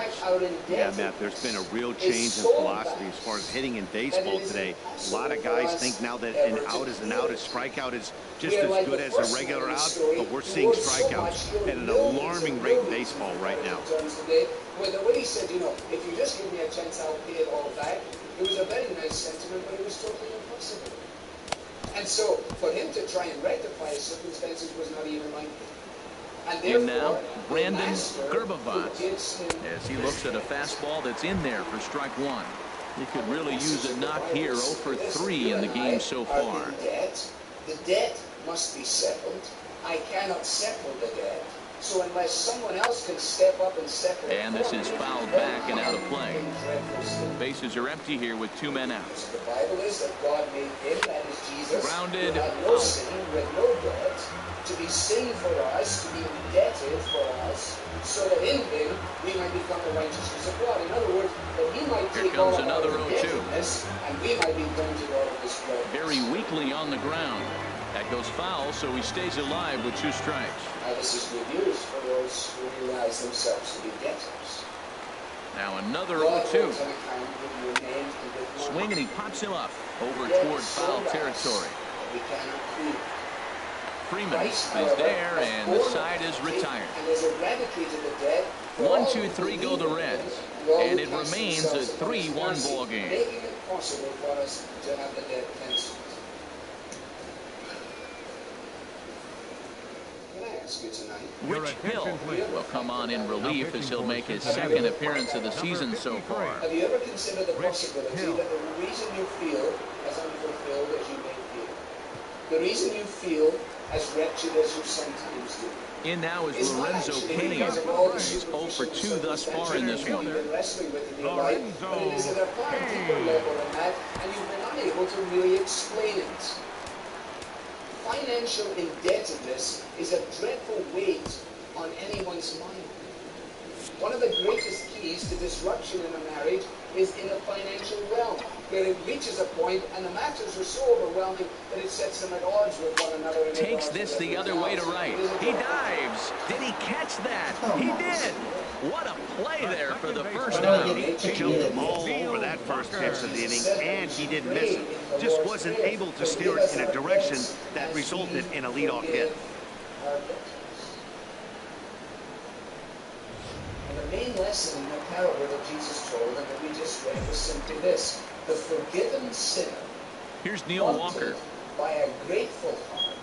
Yeah, Matt, there's been a real change in philosophy as far as hitting in baseball today. A lot of guys think now that an out is an out, a strikeout is just as good as a regular out, but we're seeing strikeouts at an alarming rate in baseball right now. Well, the way he said, you know, if you just give me a chance, I'll pay it all back. It was a very nice sentiment, but it was totally impossible. And so, for him to try and rectify his circumstances was not even likely. And now, Brandon Gerbavant, as he looks at a fastball that's in there for strike 1. He could really use a knock here. 0 for 3 in the game so far. The debt must be settled. I cannot settle the debt. So unless someone else can step up and settle. And this is fouled back and out of play. Bases are empty here with 2 men out. The Bible is that God made him, that is Jesus, grounded who had no sin, with no debt, to be sin for us, to be indebted for us, so that in him we might become the righteousness of God. In other words, that he might here take comes all another of our 0-2. indebtedness, and we might be granted all of his grace. Very weakly on the ground. That goes foul, so he stays alive with 2 strikes. Now this is good news for those who realize themselves to be debtors. Now another 0-2. Swing, and he pops him up over toward foul territory. Freeman is there, and the side is retired. 1, 2, 3 go the Reds, and it remains a 3-1 ball game. Making it possible for us to have the debt canceled. Rich Hill will come on in relief as he'll make his 2nd appearance of the season so far. Have you ever considered the possibility that the reason you feel as unfulfilled as you may feel, the reason you feel as wretched as you sometimes do, in now is Lorenzo Kane. He's 0 for 2 thus far in this one. Lorenzo but it is at a far deeper level than that, and you've been unable to really explain it. Financial indebtedness is a dreadful weight on anyone's mind. One of the greatest keys to disruption in a marriage is in the financial realm, where it reaches a point and the matters are so overwhelming that it sets them at odds with one another. Takes this the other way to right. He dives. Did he catch that? He did. What a play there for the first time. He jumped the ball over that first pitch of the inning, and he didn't miss it. Just wasn't able to steer it in a direction that resulted in a leadoff hit. And the main lesson in the parable that Jesus told and that we just read was simply this: the forgiven sinner, here's Neil Walker, by a grateful heart,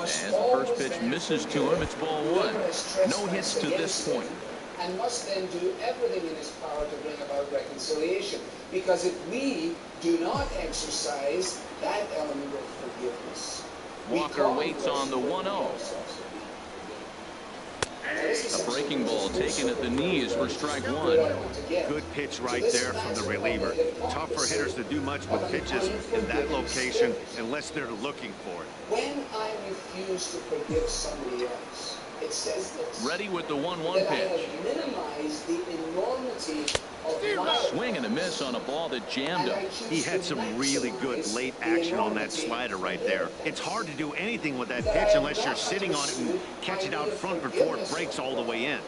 as the first pitch misses to him. It's ball 1. No hits to this point. And must then do everything in his power to bring about reconciliation. Because if we do not exercise that element of forgiveness, Walker waits on the 1-0. A breaking ball taken at the knees for strike 1. Good pitch right there from the reliever. Tough for hitters to do much with pitches in that location unless they're looking for it. When I refuse to forgive somebody else, it says this: ready with the 1-1 pitch. Minimize the enormity of my swing and a miss on a ball that jammed him. He had some really good late action on that slider right there. It's hard to do anything with that pitch unless you're sitting on it and catch it out front before it breaks all the way in.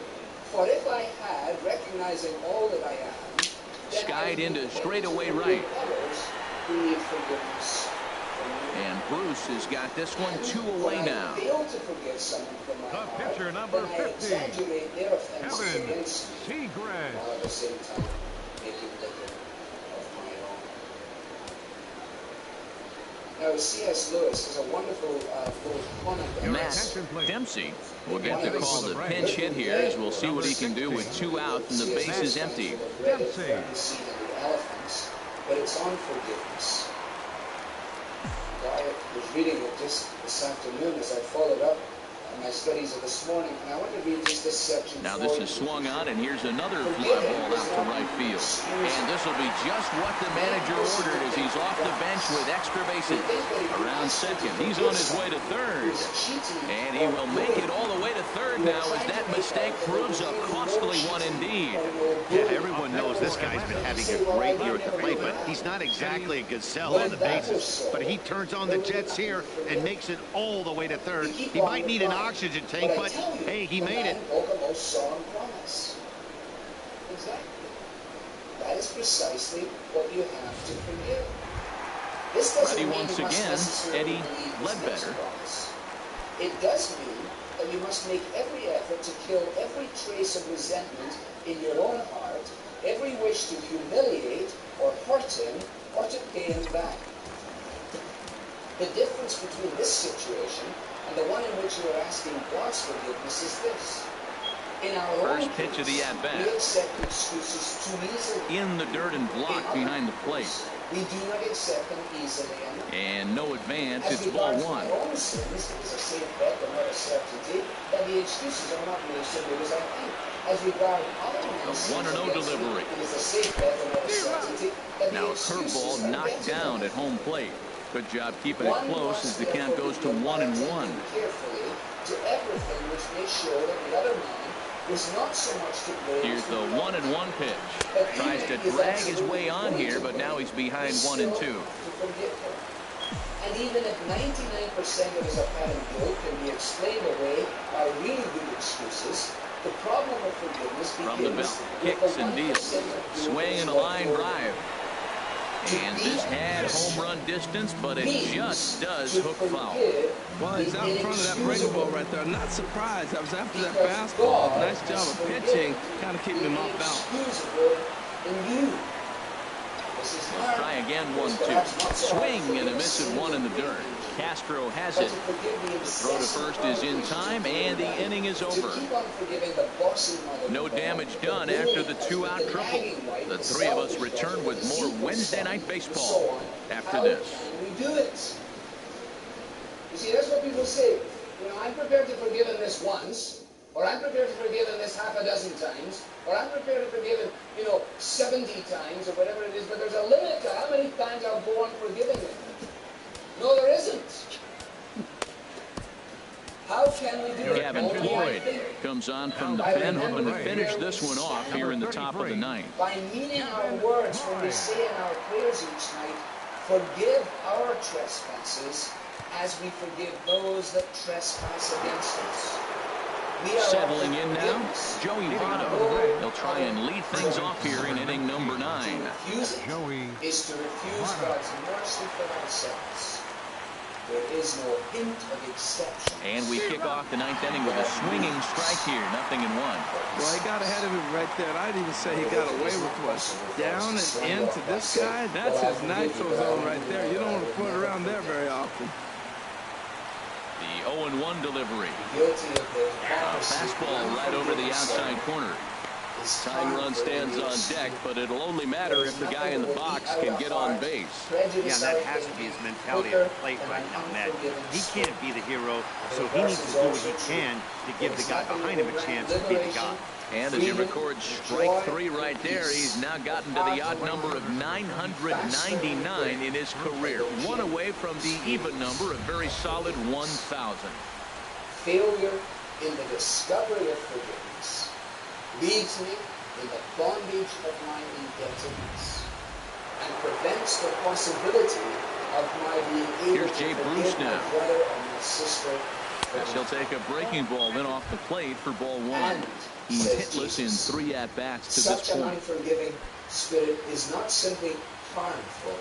For if I had, recognizing all that I am, skied into straightaway right. Need forgiveness. And Bruce has got this one 2 away now. If I fail to forgive someone from my heart, pitcher, number then I 50, exaggerate their offenses Kevin against me, Seagrass. while at the same time making liquor of my own. Now, C.S. Lewis is a wonderful little comment. Matt Dempsey will get the call to pinch hit here, as we'll see what he can do with 2 outs and the base is empty. Dempsey. But it's on forgiveness. I was reading it just this afternoon as I followed up on my studies of this morning, and I want to read just this section. Now this is swung on, and here's another fly ball out to right field. And this will be just what the manager ordered as he's off the bench with extra bases. Around second, he's on his way to third. And he will make it all the way to third now as that mistake proves a costly one indeed. Yeah, everyone knows this guy's been having a great year at the plate, but he's not exactly a gazelle on the bases. But he turns on the Jets here and makes it all the way to third. He might need an oxygen tank, but hey, he made it. Exactly. That is precisely what you have to forgive. This doesn't Ready mean once you must again, necessarily Eddie believe this next Ledbetter. promise. It does mean that you must make every effort to kill every trace of resentment in your own heart, every wish to humiliate or hurt him or to pay him back. The difference between this situation and the one in which you are asking God's forgiveness is this. In our First own pitch of the case, at-bat. we accept excuses too easily. In the dirt and block behind the plate. We do not accept them easily enough. And no advance, As it's ball regards one. my own sins, it is a safe bet and not a certainty that the excuses are not really so good as I think. As regards other men's sins 1-0 against me, delivery. it is a safe bet and not a certainty that the Now a excuses curveball are knocked better down than at home plate. Good job keeping it one close as must the count therefore goes to begin by 1-1. attending carefully to everything which may show that the other man was not so much to blame. Here's the 1-1 pitch. But Tries to even if he is drag his absolutely way on going here, to but now he's behind he's 1 and 2. still to forgive him. And even if 99% of his apparent guilt can be explained away by really good excuses, the problem of forgiveness From the begins belt, with kicks the and 1% deals. of guilt Swing and a that is line left drive. And this had home run distance, but it just does hook foul. Well, he's out in front of that breaking ball right there. I'm not surprised. I was after that fastball. Nice job of pitching. Kind of keeping him off balance. He'll try again 1-2. Swing and a miss at 1 in the dirt. Castro has it. The throw to first is in time, and the inning is over. No damage done after the 2-out triple. The three of us return with more Wednesday Night Baseball after this. We do it. You see, that's what people say. You know, I'm prepared to forgive him this once, or I'm prepared to forgive him this half a dozen times, or I'm prepared to forgive him, 70 times, or whatever it is, but there's a limit to how many times I'll go on forgiving him. No, there isn't. How can we do it? Gavin Floyd comes on from the pen, hoping to finish this one off here in the top of the ninth. By meaning our words when we say in our prayers each night, forgive our trespasses as we forgive those that trespass against us. Settling in now, Joey Votto. He'll try and lead things off here in inning number 9. Joey Is to refuse God's mercy for ourselves. There is no hint of exception. And we kick off the 9th inning with a swinging strike here, 0-1. Well, he got ahead of him right there. And I'd even say he got away with one. Down and into this guy, that's his nitro zone right there. You don't want to put it around there very often. The 0-1 delivery. A fastball right over the outside corner. Tying run stands on deck, but it'll only matter if the guy in the box can get on base. Yeah, that has to be his mentality at the plate right now, Matt. He can't be the hero, so he needs to do what he can to give the guy behind him a chance to be the guy. And as he records strike 3 right there, he's now gotten to the odd number of 999 in his career. One away from the even number, a very solid 1,000. Failure in the discovery of forgiveness leaves me in the bondage of my indebtedness and prevents the possibility of my being able Here's Jay to Bruce forgive now. my brother or my sister. As he'll take a breaking ball then off the plate for ball 1. And, He's says hitless in Jesus, 3 at-bats to such this an point. unforgiving spirit is not simply harmful,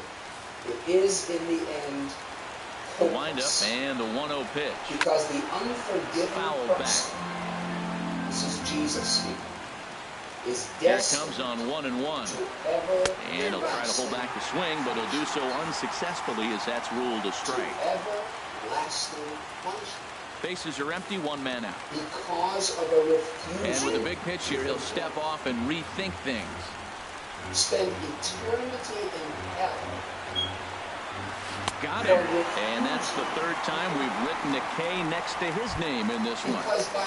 it is in the end The windup and the 1-0 pitch. Because the unforgiving Foul person, this is Jesus speaking, is Here it destined comes on 1-1. ever And he'll try to hold back the swing, but he'll do so unsuccessfully as that's ruled a strike. Everlasting punishment. Bases are empty, one man out. Because of a refusal. And with a big pitch here, he'll step off and rethink things. Spend eternity in hell. Got him. And that's the third time we've written a K next to his name in this one.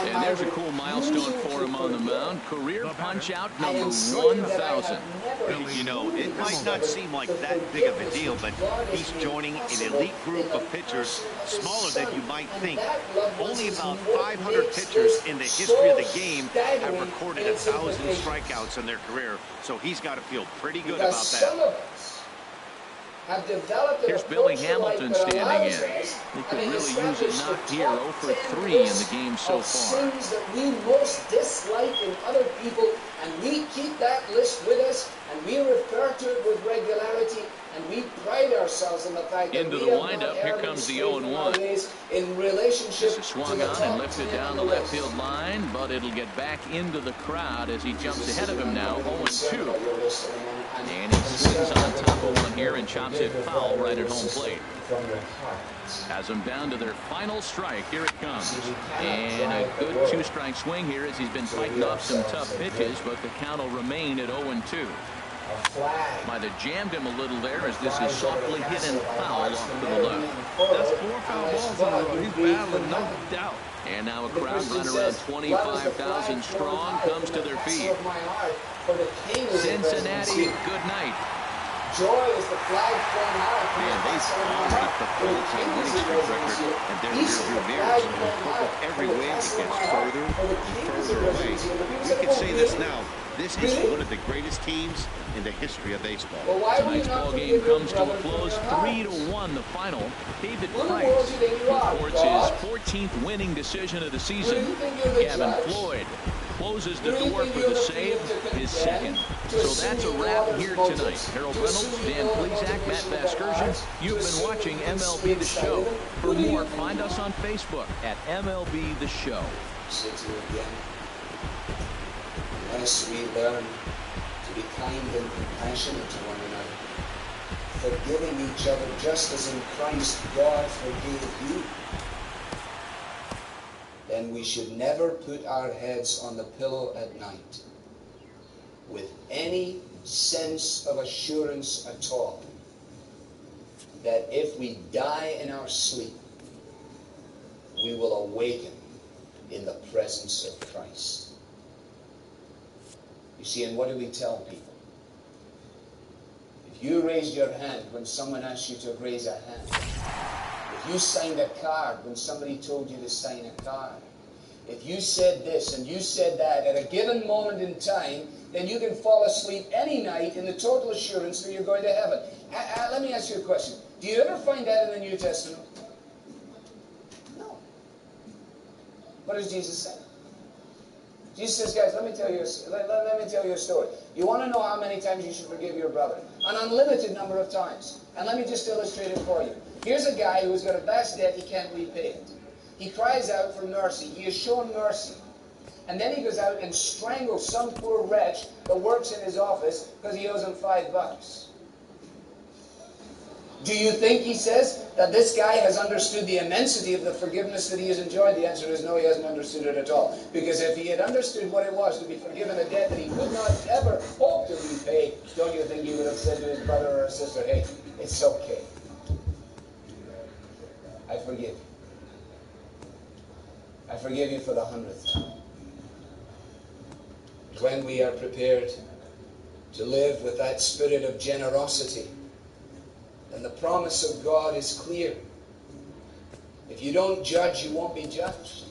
And there's a cool milestone for him on the mound. Career punch-out number 1,000. You know, it might not seem like that big of a deal, but he's joining an elite group of pitchers, smaller than you might think. Only about 500 pitchers in the history of the game have recorded 1,000 strikeouts in their career, so he's got to feel pretty good about that. Here's Billy Hamilton standing in. He could really use a knock here. 0 for 3 in the game so far. Sins that we most dislike in other people, and we keep that list with us, and we refer to it with regularity, and we pride ourselves in the fact that into we the have windup. not Here erred comes the straight 0-1. in relationship This is swung to the on top and lifted 10 down on the the left list. field line, but it'll get back into the crowd as he jumps ahead of him now, 0-2. And he swings on top of one here and chops it foul right at home plate. Has them down to their final strike. Here it comes. And a good two-strike swing here as he's been fighting off some tough pitches, but the count will remain at 0-2. Might have jammed him a little there as this is softly hit and foul off to the left. That's 4 foul balls in a row. He's battling, no doubt. And now a crowd right around 25,000 strong comes to their feet. Cincinnati, good night. Joy is the flag thrown high. Man, they've already put the all-time winning streak record and their rearview mirrors. But with every win, it gets further and further away. We can say this now. This is one of the greatest teams in the history of baseball. Tonight's ball game comes to a close, 3-1 the final. David Price reports his 14th winning decision of the season. Gavin Floyd closes the door for the save, his second. So that's a wrap here tonight. Harold Reynolds, Dan Plesac, Matt Vasgersian. You've been watching MLB The Show. For more, find us on Facebook at MLB The Show. Unless we learn to be kind and compassionate to one another, forgiving each other just as in Christ God forgave you, then we should never put our heads on the pillow at night with any sense of assurance at all that if we die in our sleep, we will awaken in the presence of Christ. You see, and what do we tell people? If you raised your hand when someone asked you to raise a hand, if you signed a card when somebody told you to sign a card, if you said this and you said that at a given moment in time, then you can fall asleep any night in the total assurance that you're going to heaven. Let me ask you a question. Do you ever find that in the New Testament? No. What does Jesus say? Jesus says, guys, let me tell you a story. You want to know how many times you should forgive your brother? An unlimited number of times. And let me just illustrate it for you. Here's a guy who has got a vast debt, he can't repay it. He cries out for mercy. He is shown mercy. And then he goes out and strangles some poor wretch that works in his office because he owes him $5. Do you think, he says, that this guy has understood the immensity of the forgiveness that he has enjoyed? The answer is no, he hasn't understood it at all. Because if he had understood what it was to be forgiven a debt that he could not ever hope to repay, don't you think he would have said to his brother or sister, hey, it's okay. I forgive you. I forgive you for the 100th time. When we are prepared to live with that spirit of generosity, then the promise of God is clear. If you don't judge, you won't be judged.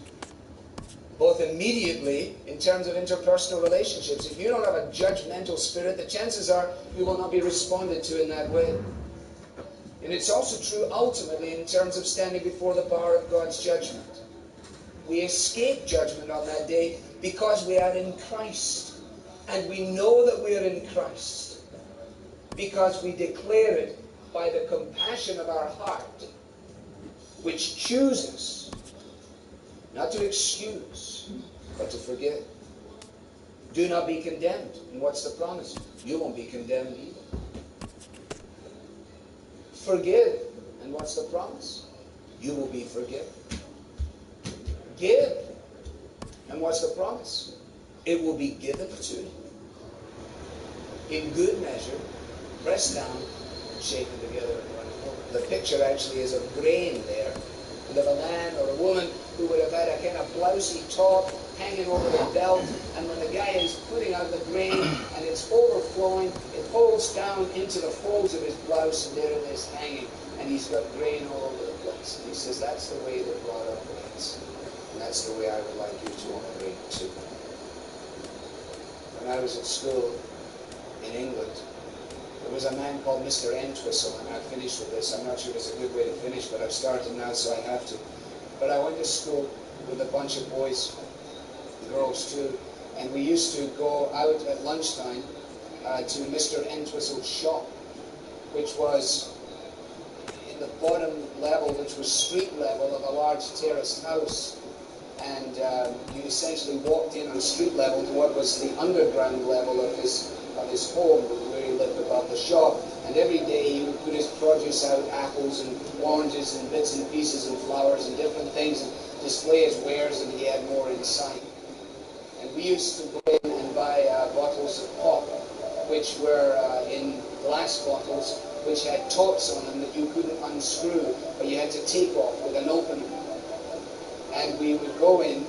Both immediately, in terms of interpersonal relationships. If you don't have a judgmental spirit, the chances are you will not be responded to in that way. And it's also true ultimately in terms of standing before the bar of God's judgment. We escape judgment on that day because we are in Christ. And we know that we are in Christ because we declare it by the compassion of our heart which chooses not to excuse, but to forgive. Do not be condemned. And what's the promise? You won't be condemned either. Forgive. And what's the promise? You will be forgiven. Give. And what's the promise? It will be given to you. In good measure, pressed down, shaken together, and running over. The picture actually is of grain there, and of a man or a woman who would have had a kind of blousy top hanging over the belt, and when the guy is putting out the grain and it's overflowing, it falls down into the folds of his blouse, and there it is hanging, and he's got grain all over the place. And he says, that's the way that God operates, and that's the way I would like you to operate too. When I was at school in England, there was a man called Mr. Entwistle, and I've finished with this. I'm not sure it's a good way to finish, but I've started now, so I have to. But I went to school with a bunch of boys, girls too, and we used to go out at lunchtime to Mr. Entwistle's shop, which was in the bottom level, which was street level of a large terraced house. And you essentially walked in on street level to what was the underground level of his home, where he lived above the shop. And every day he would put his produce out, apples and oranges and bits and pieces and flowers and different things, and display his wares, and he had more inside. And we used to go in and buy bottles of pop, which were in glass bottles, which had tops on them that you couldn't unscrew, but you had to take off with an opener. And we would go in